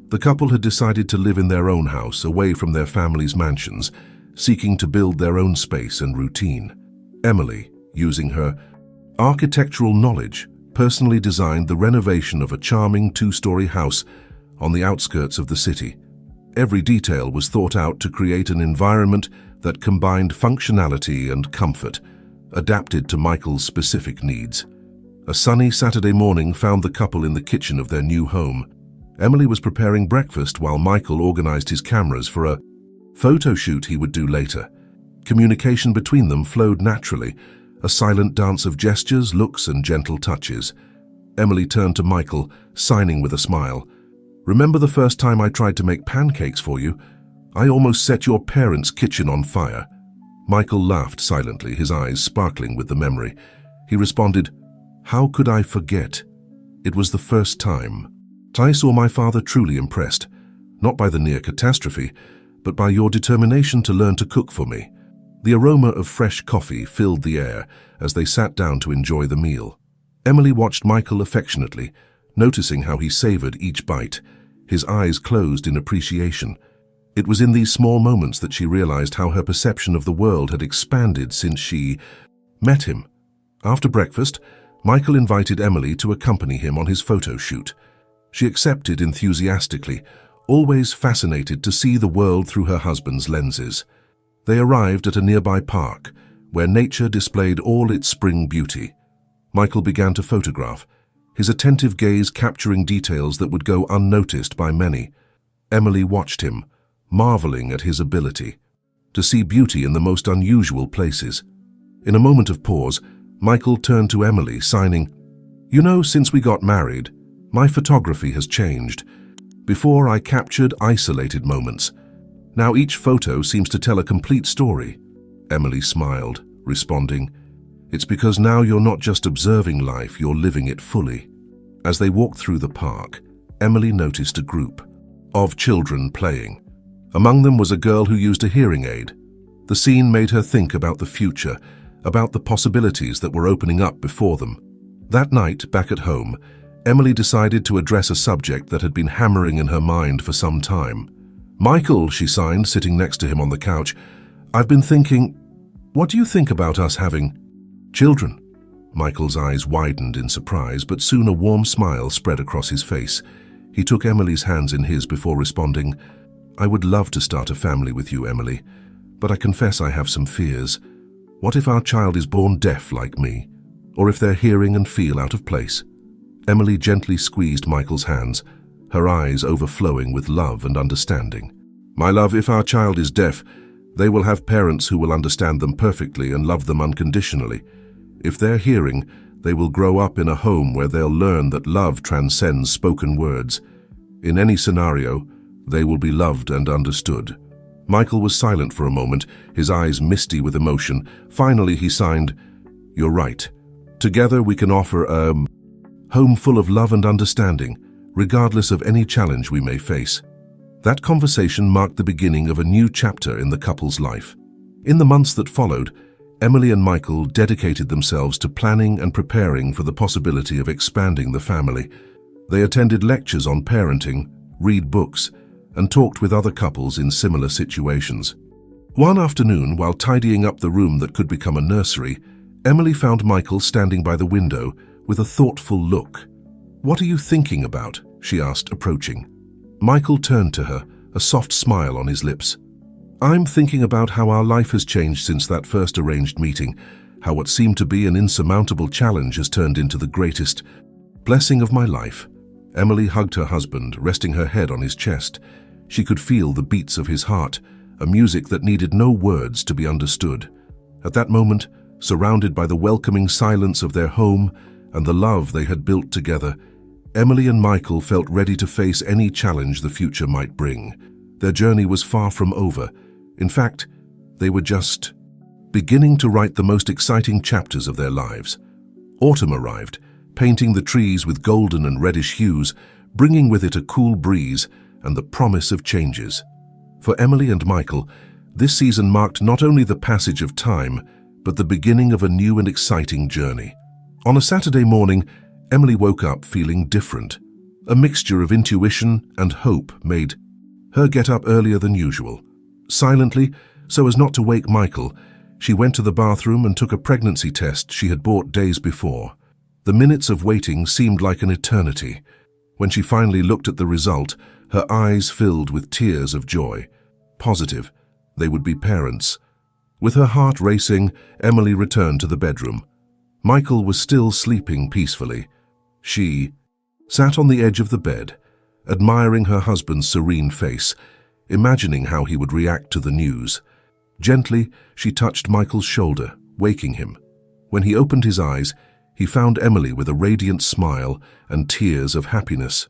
The couple had decided to live in their own house, away from their family's mansions, seeking to build their own space and routine. Emily, using her architectural knowledge, personally designed the renovation of a charming two-story house on the outskirts of the city. Every detail was thought out to create an environment that combined functionality and comfort, adapted to Michael's specific needs. A sunny Saturday morning found the couple in the kitchen of their new home. Emily was preparing breakfast while Michael organized his cameras for a photo shoot he would do later. Communication between them flowed naturally, a silent dance of gestures, looks, and gentle touches. Emily turned to Michael, signing with a smile. Remember the first time I tried to make pancakes for you? I almost set your parents' kitchen on fire. Michael laughed silently, his eyes sparkling with the memory. He responded, How could I forget? It was the first time. I saw my father truly impressed, not by the near catastrophe, but by your determination to learn to cook for me. The aroma of fresh coffee filled the air as they sat down to enjoy the meal. Emily watched Michael affectionately, noticing how he savored each bite, his eyes closed in appreciation. It was in these small moments that she realized how her perception of the world had expanded since she met him. After breakfast, Michael invited Emily to accompany him on his photo shoot. She accepted enthusiastically, always fascinated to see the world through her husband's lenses. They arrived at a nearby park, where nature displayed all its spring beauty. Michael began to photograph, his attentive gaze capturing details that would go unnoticed by many. Emily watched him, marveling at his ability to see beauty in the most unusual places. In a moment of pause, Michael turned to Emily, signing, You know, since we got married, my photography has changed. Before I captured isolated moments. Now each photo seems to tell a complete story. Emily smiled, responding, It's because now you're not just observing life, you're living it fully. As they walked through the park, Emily noticed a group of children playing. Among them was a girl who used a hearing aid. The scene made her think about the future, about the possibilities that were opening up before them. That night, back at home, Emily decided to address a subject that had been hammering in her mind for some time. Michael, she signed, sitting next to him on the couch, I've been thinking, what do you think about us having children? Michael's eyes widened in surprise, but soon a warm smile spread across his face. He took Emily's hands in his before responding, "I would love to start a family with you, Emily, but I confess I have some fears. What if our child is born deaf like me? Or if their hearing and feel out of place?" Emily gently squeezed Michael's hands, her eyes overflowing with love and understanding. "My love, if our child is deaf, they will have parents who will understand them perfectly and love them unconditionally. If they're hearing, they will grow up in a home where they'll learn that love transcends spoken words. In any scenario, they will be loved and understood." Michael was silent for a moment, his eyes misty with emotion. Finally, he signed, "You're right. Together we can offer a home full of love and understanding, regardless of any challenge we may face." That conversation marked the beginning of a new chapter in the couple's life. In the months that followed, Emily and Michael dedicated themselves to planning and preparing for the possibility of expanding the family. They attended lectures on parenting, read books, and talked with other couples in similar situations. One afternoon, while tidying up the room that could become a nursery, Emily found Michael standing by the window with a thoughtful look. "What are you thinking about?" she asked, approaching. Michael turned to her, a soft smile on his lips. "I'm thinking about how our life has changed since that first arranged meeting, how what seemed to be an insurmountable challenge has turned into the greatest blessing of my life." Emily hugged her husband, resting her head on his chest. She could feel the beats of his heart, a music that needed no words to be understood. At that moment, surrounded by the welcoming silence of their home and the love they had built together, Emily and Michael felt ready to face any challenge the future might bring. Their journey was far from over. In fact, they were just beginning to write the most exciting chapters of their lives. Autumn arrived, painting the trees with golden and reddish hues, bringing with it a cool breeze and the promise of changes. For Emily and Michael, this season marked not only the passage of time, but the beginning of a new and exciting journey. On a Saturday morning, Emily woke up feeling different. A mixture of intuition and hope made her get up earlier than usual. Silently, so as not to wake Michael, she went to the bathroom and took a pregnancy test she had bought days before. The minutes of waiting seemed like an eternity. When she finally looked at the result, her eyes filled with tears of joy. Positive, they would be parents. With her heart racing, Emily returned to the bedroom. Michael was still sleeping peacefully. She sat on the edge of the bed, admiring her husband's serene face, imagining how he would react to the news. Gently, she touched Michael's shoulder, waking him. When he opened his eyes, he found Emily with a radiant smile and tears of happiness.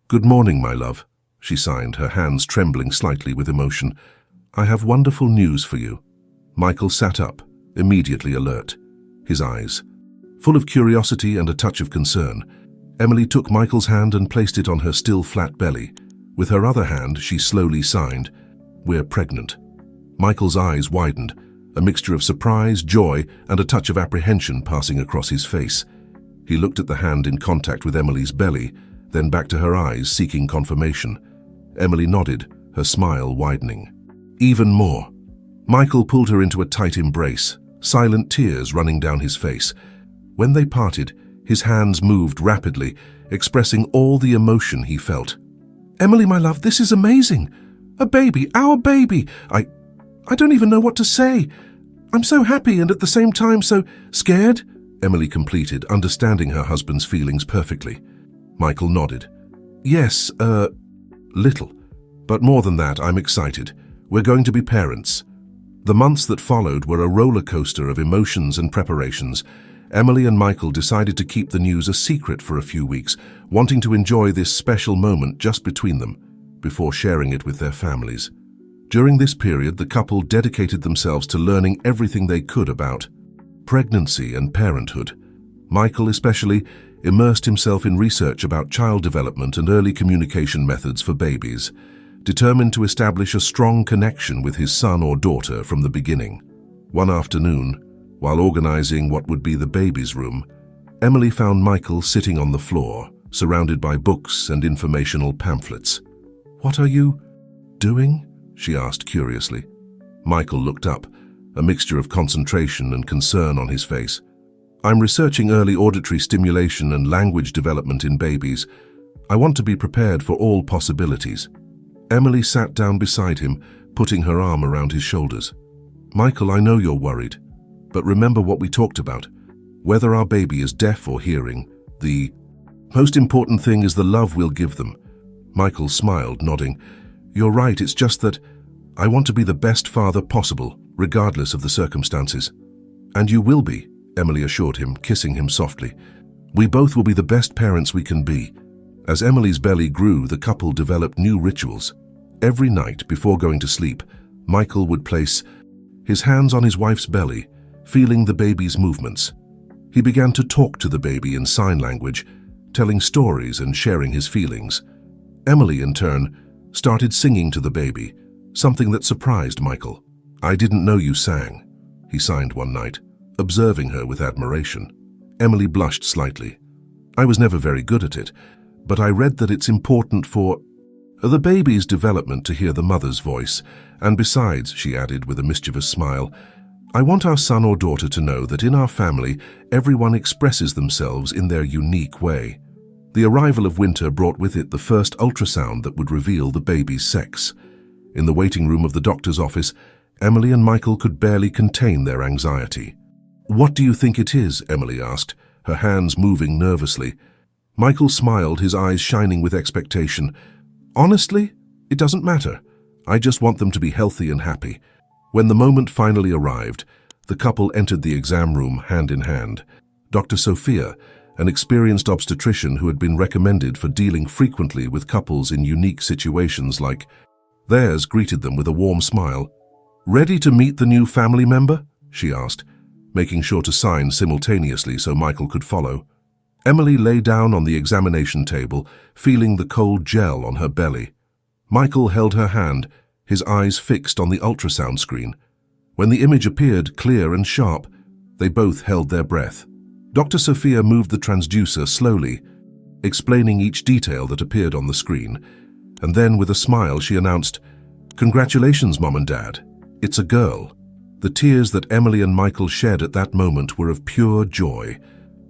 "Good morning, my love," she signed, her hands trembling slightly with emotion. "I have wonderful news for you." Michael sat up, immediately alert, his eyes full of curiosity and a touch of concern. Emily took Michael's hand and placed it on her still flat belly. With her other hand, she slowly signed, "We're pregnant." Michael's eyes widened, a mixture of surprise, joy, and a touch of apprehension passing across his face. He looked at the hand in contact with Emily's belly, then back to her eyes, seeking confirmation. Emily nodded, her smile widening. Even more. Michael pulled her into a tight embrace, silent tears running down his face. When they parted, his hands moved rapidly, expressing all the emotion he felt. "Emily, my love, this is amazing! A baby, our baby! I don't even know what to say. I'm so happy and at the same time so scared," Emily completed, understanding her husband's feelings perfectly. Michael nodded. "Yes, little. But more than that, I'm excited. We're going to be parents." The months that followed were a roller coaster of emotions and preparations. Emily and Michael decided to keep the news a secret for a few weeks, wanting to enjoy this special moment just between them, before sharing it with their families. During this period, the couple dedicated themselves to learning everything they could about pregnancy and parenthood. Michael especially immersed himself in research about child development and early communication methods for babies, determined to establish a strong connection with his son or daughter from the beginning. One afternoon, while organizing what would be the baby's room, Emily found Michael sitting on the floor, surrounded by books and informational pamphlets. "What are you doing?" she asked curiously. Michael looked up, a mixture of concentration and concern on his face. "I'm researching early auditory stimulation and language development in babies. I want to be prepared for all possibilities. Emily sat down beside him, putting her arm around his shoulders. Michael, I know you're worried, but remember what we talked about. Whether our baby is deaf or hearing, the most important thing is the love we'll give them. Michael smiled, nodding. You're right, it's just that I want to be the best father possible, regardless of the circumstances. And you will be, Emily assured him, kissing him softly. We both will be the best parents we can be. As Emily's belly grew, the couple developed new rituals. Every night, before going to sleep, Michael would place his hands on his wife's belly, feeling the baby's movements. He began to talk to the baby in sign language, telling stories and sharing his feelings. Emily, in turn, started singing to the baby, something that surprised Michael. I didn't know you sang, he signed one night, observing her with admiration. Emily blushed slightly. I was never very good at it, but I read that it's important for the baby's development to hear the mother's voice, and besides, she added with a mischievous smile, I want our son or daughter to know that in our family, everyone expresses themselves in their unique way. The arrival of winter brought with it the first ultrasound that would reveal the baby's sex. In the waiting room of the doctor's office, Emily and Michael could barely contain their anxiety. What do you think it is? Emily asked, her hands moving nervously. Michael smiled, his eyes shining with expectation. Honestly, it doesn't matter. I just want them to be healthy and happy. When the moment finally arrived, the couple entered the exam room hand in hand. Dr. Sophia, an experienced obstetrician who had been recommended for dealing frequently with couples in unique situations like theirs, greeted them with a warm smile. Ready to meet the new family member? She asked, making sure to sign simultaneously so Michael could follow. Emily lay down on the examination table, feeling the cold gel on her belly. Michael held her hand, his eyes fixed on the ultrasound screen. When the image appeared clear and sharp, they both held their breath. Dr. Sophia moved the transducer slowly, explaining each detail that appeared on the screen, and then with a smile she announced, Congratulations, Mom and Dad. It's a girl. The tears that Emily and Michael shed at that moment were of pure joy.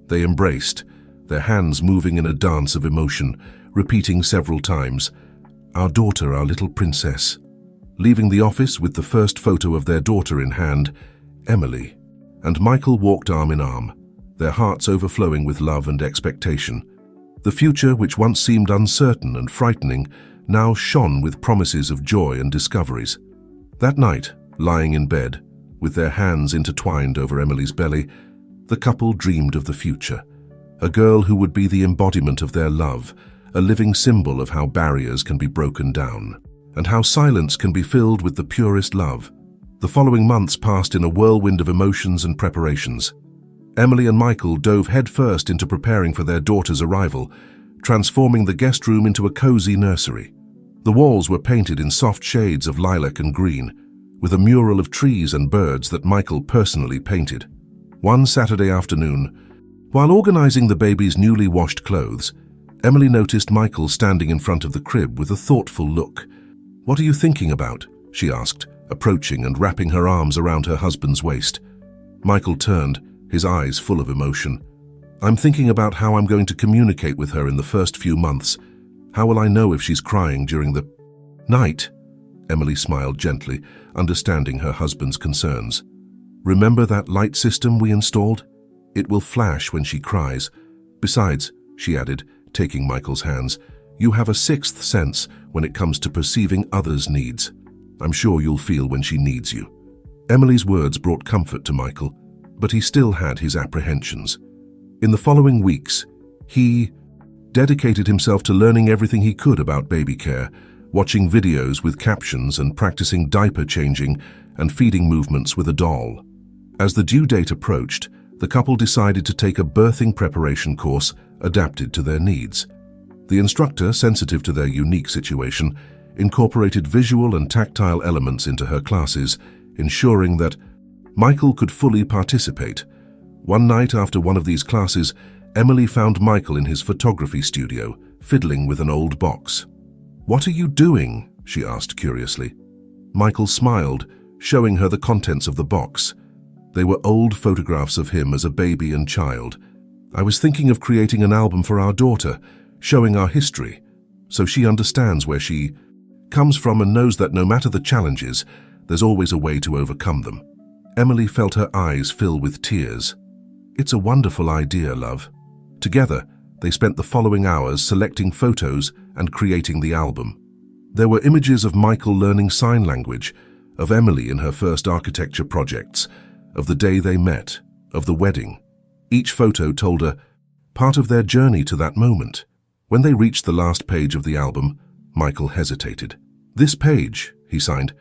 They embraced, their hands moving in a dance of emotion, repeating several times, Our daughter, our little princess. Leaving the office with the first photo of their daughter in hand, Emily and Michael walked arm in arm, their hearts overflowing with love and expectation. The future, which once seemed uncertain and frightening, now shone with promises of joy and discoveries. That night, lying in bed, with their hands intertwined over Emily's belly, the couple dreamed of the future. A girl who would be the embodiment of their love, a living symbol of how barriers can be broken down, and how silence can be filled with the purest love. The following months passed in a whirlwind of emotions and preparations. Emily and Michael dove headfirst into preparing for their daughter's arrival, transforming the guest room into a cozy nursery. The walls were painted in soft shades of lilac and green, with a mural of trees and birds that Michael personally painted. One Saturday afternoon, while organizing the baby's newly washed clothes, Emily noticed Michael standing in front of the crib with a thoughtful look. What are you thinking about? She asked, approaching and wrapping her arms around her husband's waist. Michael turned, his eyes full of emotion. I'm thinking about how I'm going to communicate with her in the first few months. How will I know if she's crying during the night? Emily smiled gently, understanding her husband's concerns. Remember that light system we installed? It will flash when she cries. Besides, she added, taking Michael's hands, you have a sixth sense when it comes to perceiving others' needs. I'm sure you'll feel when she needs you. Emily's words brought comfort to Michael, but he still had his apprehensions. In the following weeks, he dedicated himself to learning everything he could about baby care, watching videos with captions and practicing diaper changing and feeding movements with a doll. As the due date approached, the couple decided to take a birthing preparation course adapted to their needs. The instructor, sensitive to their unique situation, incorporated visual and tactile elements into her classes, ensuring that Michael could fully participate. One night after one of these classes, Emily found Michael in his photography studio, fiddling with an old box. What are you doing? She asked curiously. Michael smiled, showing her the contents of the box. They were old photographs of him as a baby and child. I was thinking of creating an album for our daughter. showing our history, so she understands where she comes from and knows that no matter the challenges, there's always a way to overcome them. Emily felt her eyes fill with tears. It's a wonderful idea, love. Together, they spent the following hours selecting photos and creating the album. There were images of Michael learning sign language, of Emily in her first architecture projects, of the day they met, of the wedding. Each photo told a part of their journey to that moment. When they reached the last page of the album, Michael hesitated. "This page," he signed.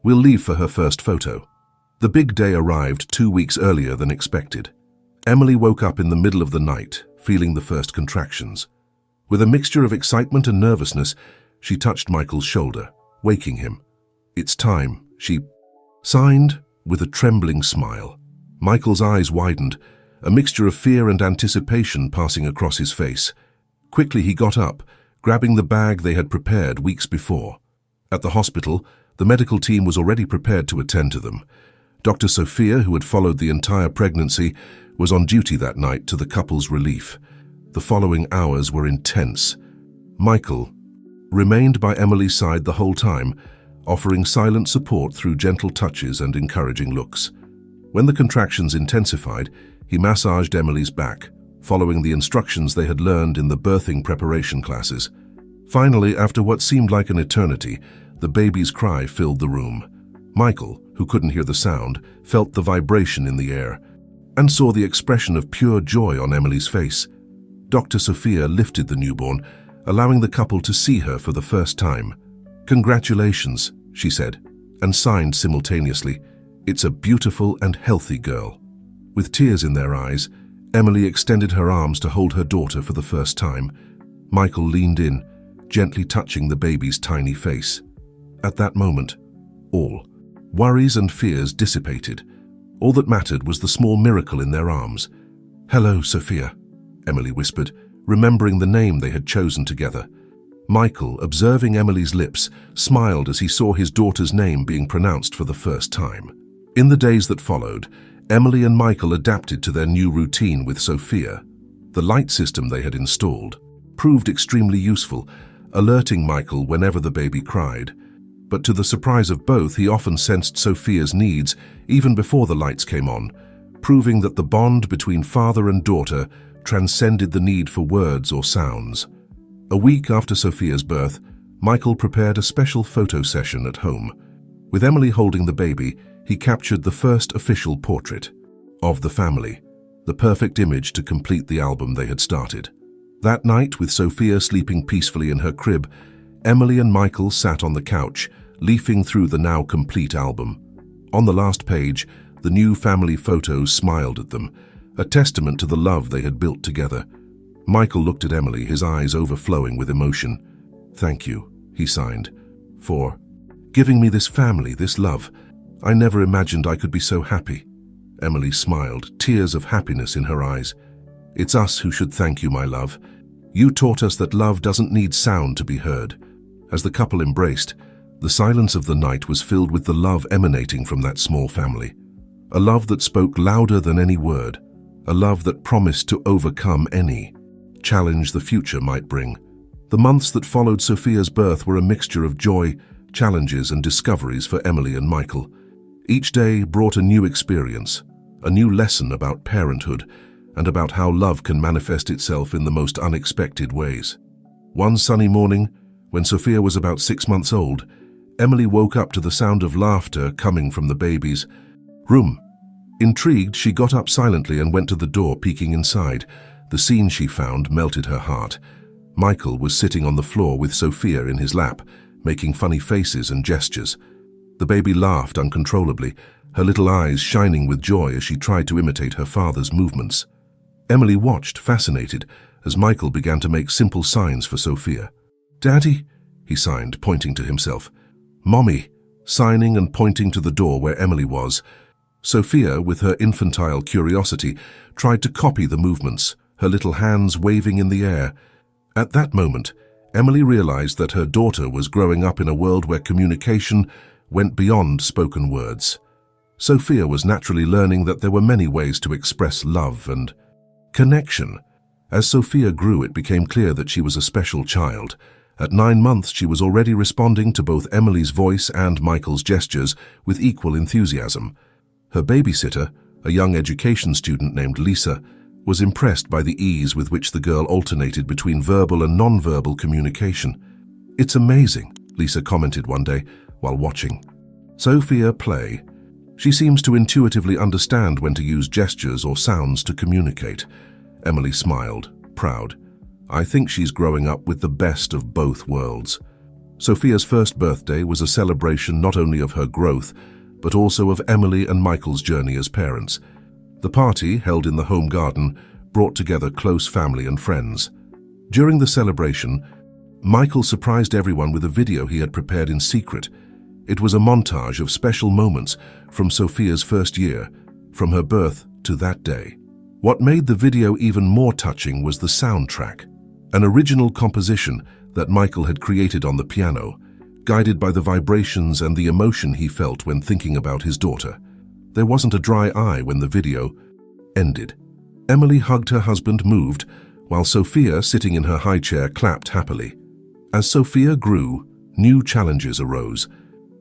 "We'll leave for her first photo." The big day arrived 2 weeks earlier than expected. Emily woke up in the middle of the night, feeling the first contractions. With a mixture of excitement and nervousness, she touched Michael's shoulder, waking him. "It's time," she signed with a trembling smile. Michael's eyes widened, a mixture of fear and anticipation passing across his face. Quickly he got up, grabbing the bag they had prepared weeks before. At the hospital, the medical team was already prepared to attend to them. Dr. Sophia, who had followed the entire pregnancy, was on duty that night to the couple's relief. The following hours were intense. Michael remained by Emily's side the whole time, offering silent support through gentle touches and encouraging looks. When the contractions intensified, he massaged Emily's back, following the instructions they had learned in the birthing preparation classes. Finally, after what seemed like an eternity, the baby's cry filled the room. Michael, who couldn't hear the sound, felt the vibration in the air and saw the expression of pure joy on Emily's face. Dr. Sophia lifted the newborn, allowing the couple to see her for the first time. "Congratulations," she said, and signed simultaneously, "It's a beautiful and healthy girl." With tears in their eyes, Emily extended her arms to hold her daughter for the first time. Michael leaned in, gently touching the baby's tiny face. At that moment, all worries and fears dissipated. All that mattered was the small miracle in their arms. "Hello, Sophia," Emily whispered, remembering the name they had chosen together. Michael, observing Emily's lips, smiled as he saw his daughter's name being pronounced for the first time. In the days that followed, Emily and Michael adapted to their new routine with Sophia. The light system they had installed proved extremely useful, alerting Michael whenever the baby cried. But to the surprise of both, he often sensed Sophia's needs even before the lights came on, proving that the bond between father and daughter transcended the need for words or sounds. A week after Sophia's birth, Michael prepared a special photo session at home. With Emily holding the baby, he captured the first official portrait of the family, the perfect image to complete the album they had started. That night, with Sophia sleeping peacefully in her crib, Emily and Michael sat on the couch, leafing through the now complete album. On the last page, the new family photos smiled at them, a testament to the love they had built together. Michael looked at Emily, his eyes overflowing with emotion. "Thank you," he signed, "for giving me this family, this love. I never imagined I could be so happy." Emily smiled, tears of happiness in her eyes. "It's us who should thank you, my love. You taught us that love doesn't need sound to be heard." As the couple embraced, the silence of the night was filled with the love emanating from that small family. A love that spoke louder than any word. A love that promised to overcome any challenge the future might bring. The months that followed Sophia's birth were a mixture of joy, challenges, and discoveries for Emily and Michael. Each day brought a new experience, a new lesson about parenthood, and about how love can manifest itself in the most unexpected ways. One sunny morning, when Sophia was about 6 months old, Emily woke up to the sound of laughter coming from the baby's room. Intrigued, she got up silently and went to the door, peeking inside. The scene she found melted her heart. Michael was sitting on the floor with Sophia in his lap, making funny faces and gestures. The baby laughed uncontrollably, her little eyes shining with joy as she tried to imitate her father's movements. Emily watched, fascinated, as Michael began to make simple signs for Sophia. "Daddy," he signed, pointing to himself. "Mommy," signing and pointing to the door where Emily was. Sophia, with her infantile curiosity, tried to copy the movements, her little hands waving in the air. At that moment, Emily realized that her daughter was growing up in a world where communication went beyond spoken words. Sophia was naturally learning that there were many ways to express love and connection. As Sophia grew, it became clear that she was a special child. At 9 months, she was already responding to both Emily's voice and Michael's gestures with equal enthusiasm. Her babysitter, a young education student named Lisa, was impressed by the ease with which the girl alternated between verbal and non-verbal communication. "It's amazing," Lisa commented one day while watching Sophia play. "She seems to intuitively understand when to use gestures or sounds to communicate." Emily smiled, proud. "I think she's growing up with the best of both worlds." Sophia's first birthday was a celebration not only of her growth, but also of Emily and Michael's journey as parents. The party, held in the home garden, brought together close family and friends. During the celebration, Michael surprised everyone with a video he had prepared in secret. It was a montage of special moments from Sophia's first year, from her birth to that day. What made the video even more touching was the soundtrack, an original composition that Michael had created on the piano, guided by the vibrations and the emotion he felt when thinking about his daughter. There wasn't a dry eye when the video ended. Emily hugged her husband, moved, while Sophia, sitting in her high chair, clapped happily. As Sophia grew, new challenges arose.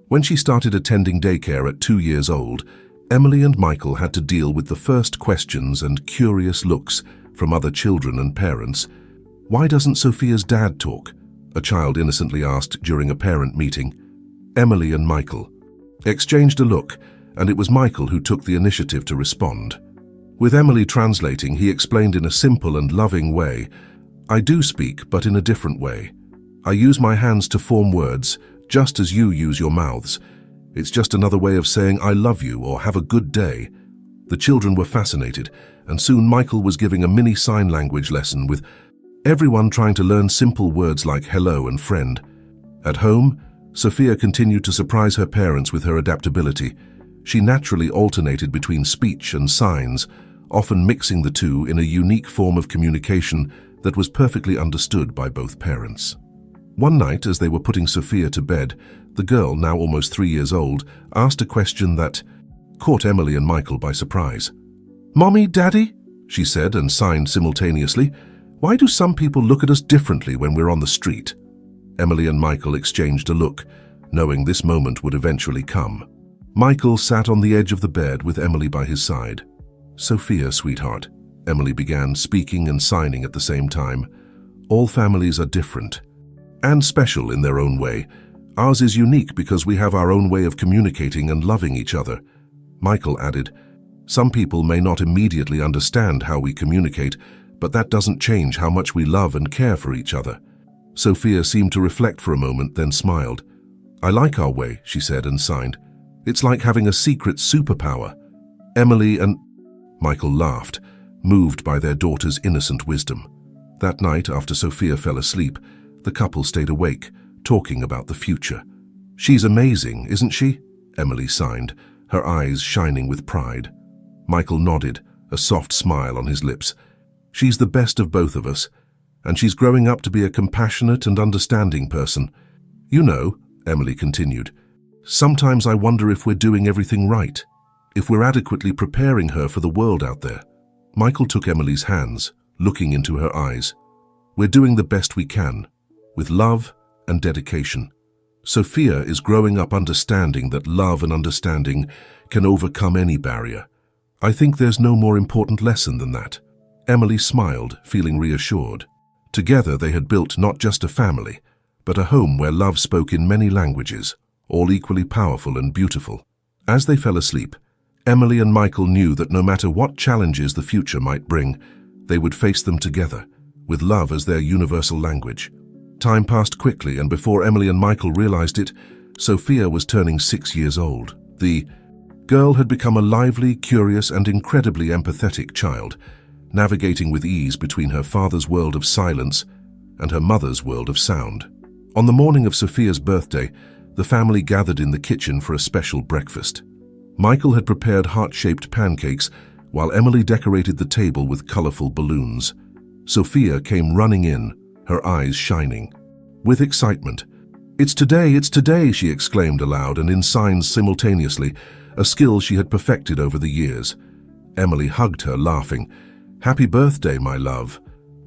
When she started attending daycare at 2 years old, Emily and Michael had to deal with the first questions and curious looks from other children and parents. "Why doesn't Sophia's dad talk?" a child innocently asked during a parent meeting. Emily and Michael exchanged a look, and it was Michael who took the initiative to respond. With Emily translating, he explained in a simple and loving way, "I do speak, but in a different way. I use my hands to form words, just as you use your mouths. It's just another way of saying I love you or have a good day." The children were fascinated, and soon Michael was giving a mini sign language lesson with everyone trying to learn simple words like hello and friend. At home, Sophia continued to surprise her parents with her adaptability. She naturally alternated between speech and signs, often mixing the two in a unique form of communication that was perfectly understood by both parents. One night, as they were putting Sophia to bed, the girl, now almost 3 years old, asked a question that caught Emily and Michael by surprise. "Mommy, Daddy," she said and signed simultaneously, "why do some people look at us differently when we're on the street?" Emily and Michael exchanged a look, knowing this moment would eventually come. Michael sat on the edge of the bed with Emily by his side. "Sophia, sweetheart," Emily began, speaking and signing at the same time. "All families are different and special in their own way. Ours is unique because we have our own way of communicating and loving each other." Michael added, "Some people may not immediately understand how we communicate, but that doesn't change how much we love and care for each other." Sophia seemed to reflect for a moment, then smiled. "I like our way," she said and signed. "It's like having a secret superpower." Emily and Michael laughed, moved by their daughter's innocent wisdom. That night, after Sophia fell asleep, the couple stayed awake, talking about the future. "She's amazing, isn't she?" Emily signed, her eyes shining with pride. Michael nodded, a soft smile on his lips. "She's the best of both of us, and she's growing up to be a compassionate and understanding person. You know," Emily continued, "sometimes I wonder if we're doing everything right, if we're adequately preparing her for the world out there." Michael took Emily's hands, looking into her eyes. "We're doing the best we can, with love and dedication. Sophia is growing up understanding that love and understanding can overcome any barrier. I think there's no more important lesson than that." Emily smiled, feeling reassured. Together they had built not just a family, but a home where love spoke in many languages, all equally powerful and beautiful. As they fell asleep, Emily and Michael knew that no matter what challenges the future might bring, they would face them together, with love as their universal language. Time passed quickly, and before Emily and Michael realized it, Sophia was turning 6 years old. The girl had become a lively, curious, and incredibly empathetic child, navigating with ease between her father's world of silence and her mother's world of sound. On the morning of Sophia's birthday, the family gathered in the kitchen for a special breakfast. Michael had prepared heart-shaped pancakes, while Emily decorated the table with colorful balloons. Sophia came running in, her eyes shining with excitement. It's today," she exclaimed aloud and in signs simultaneously, a skill she had perfected over the years. Emily hugged her, laughing. "Happy birthday, my love."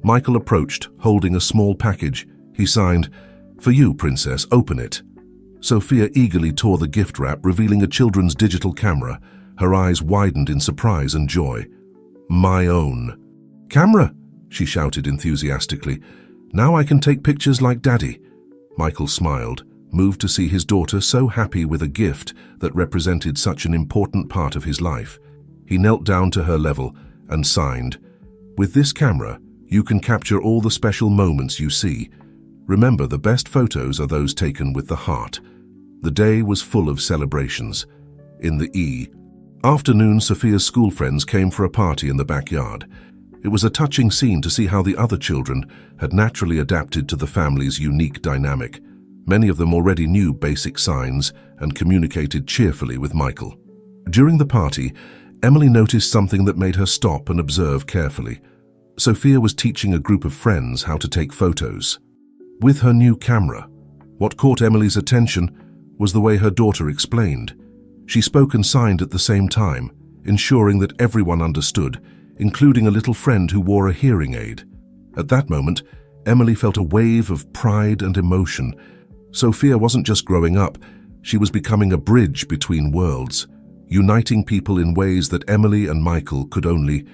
Michael approached, holding a small package. He signed, "For you, Princess, open it." Sophia eagerly tore the gift wrap, revealing a children's digital camera. Her eyes widened in surprise and joy. "My own camera," she shouted enthusiastically. "Now I can take pictures like Daddy." Michael smiled, moved to see his daughter so happy with a gift that represented such an important part of his life. He knelt down to her level and signed, "With this camera, you can capture all the special moments you see. Remember, the best photos are those taken with the heart." The day was full of celebrations. In the afternoon, Sophia's school friends came for a party in the backyard. It was a touching scene to see how the other children had naturally adapted to the family's unique dynamic. Many of them already knew basic signs and communicated cheerfully with Michael. During the party, Emily noticed something that made her stop and observe carefully. Sophia was teaching a group of friends how to take photos with her new camera. What caught Emily's attention was the way her daughter explained. She spoke and signed at the same time, ensuring that everyone understood, including a little friend who wore a hearing aid. At that moment, Emily felt a wave of pride and emotion. Sophia wasn't just growing up, she was becoming a bridge between worlds, uniting people in ways that Emily and Michael could only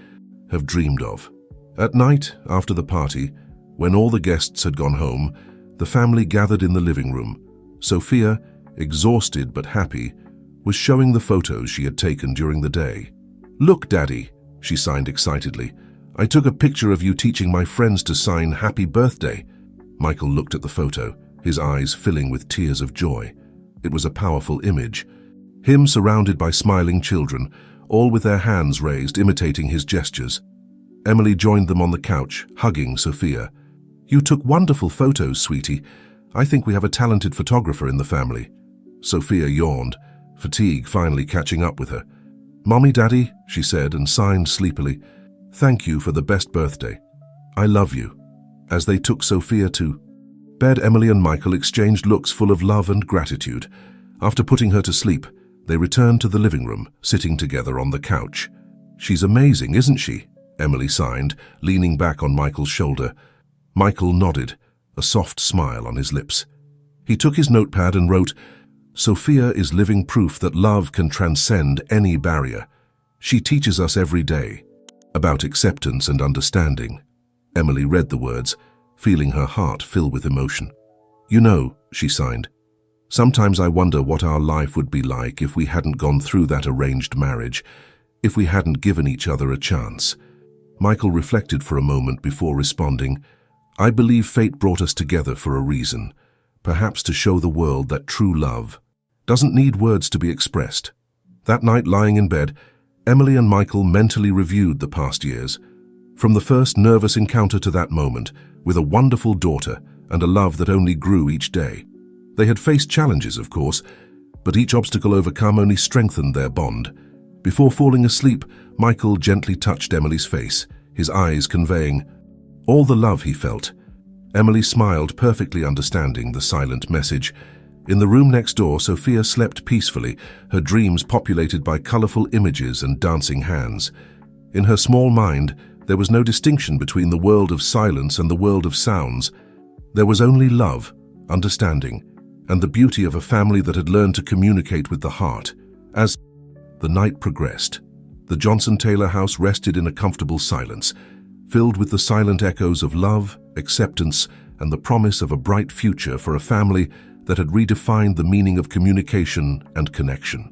have dreamed of. At night, after the party, when all the guests had gone home, the family gathered in the living room. Sophia, exhausted but happy, was showing the photos she had taken during the day. "Look, Daddy," she signed excitedly. "I took a picture of you teaching my friends to sign Happy Birthday." Michael looked at the photo, his eyes filling with tears of joy. It was a powerful image. Him surrounded by smiling children, all with their hands raised, imitating his gestures. Emily joined them on the couch, hugging Sophia. "You took wonderful photos, sweetie. I think we have a talented photographer in the family." Sophia yawned, fatigue finally catching up with her. "Mommy, Daddy," she said and signed sleepily, "Thank you for the best birthday. I love you." As they took Sophia to bed, Emily and Michael exchanged looks full of love and gratitude. After putting her to sleep, they returned to the living room, sitting together on the couch. "She's amazing, isn't she?" Emily signed, leaning back on Michael's shoulder. Michael nodded, a soft smile on his lips. He took his notepad and wrote, "Sophia is living proof that love can transcend any barrier. She teaches us every day about acceptance and understanding." Emily read the words, feeling her heart fill with emotion. "You know," she signed, "sometimes I wonder what our life would be like if we hadn't gone through that arranged marriage, if we hadn't given each other a chance." Michael reflected for a moment before responding, "I believe fate brought us together for a reason, perhaps to show the world that true love doesn't need words to be expressed." That night, lying in bed, Emily and Michael mentally reviewed the past years. From the first nervous encounter to that moment, with a wonderful daughter and a love that only grew each day. They had faced challenges, of course, but each obstacle overcome only strengthened their bond. Before falling asleep, Michael gently touched Emily's face, his eyes conveying all the love he felt. Emily smiled, perfectly understanding the silent message. In the room next door, Sophia slept peacefully, her dreams populated by colorful images and dancing hands. In her small mind, there was no distinction between the world of silence and the world of sounds. There was only love, understanding, and the beauty of a family that had learned to communicate with the heart. As the night progressed, the Johnson-Taylor house rested in a comfortable silence, filled with the silent echoes of love, acceptance, and the promise of a bright future for a family that had redefined the meaning of communication and connection.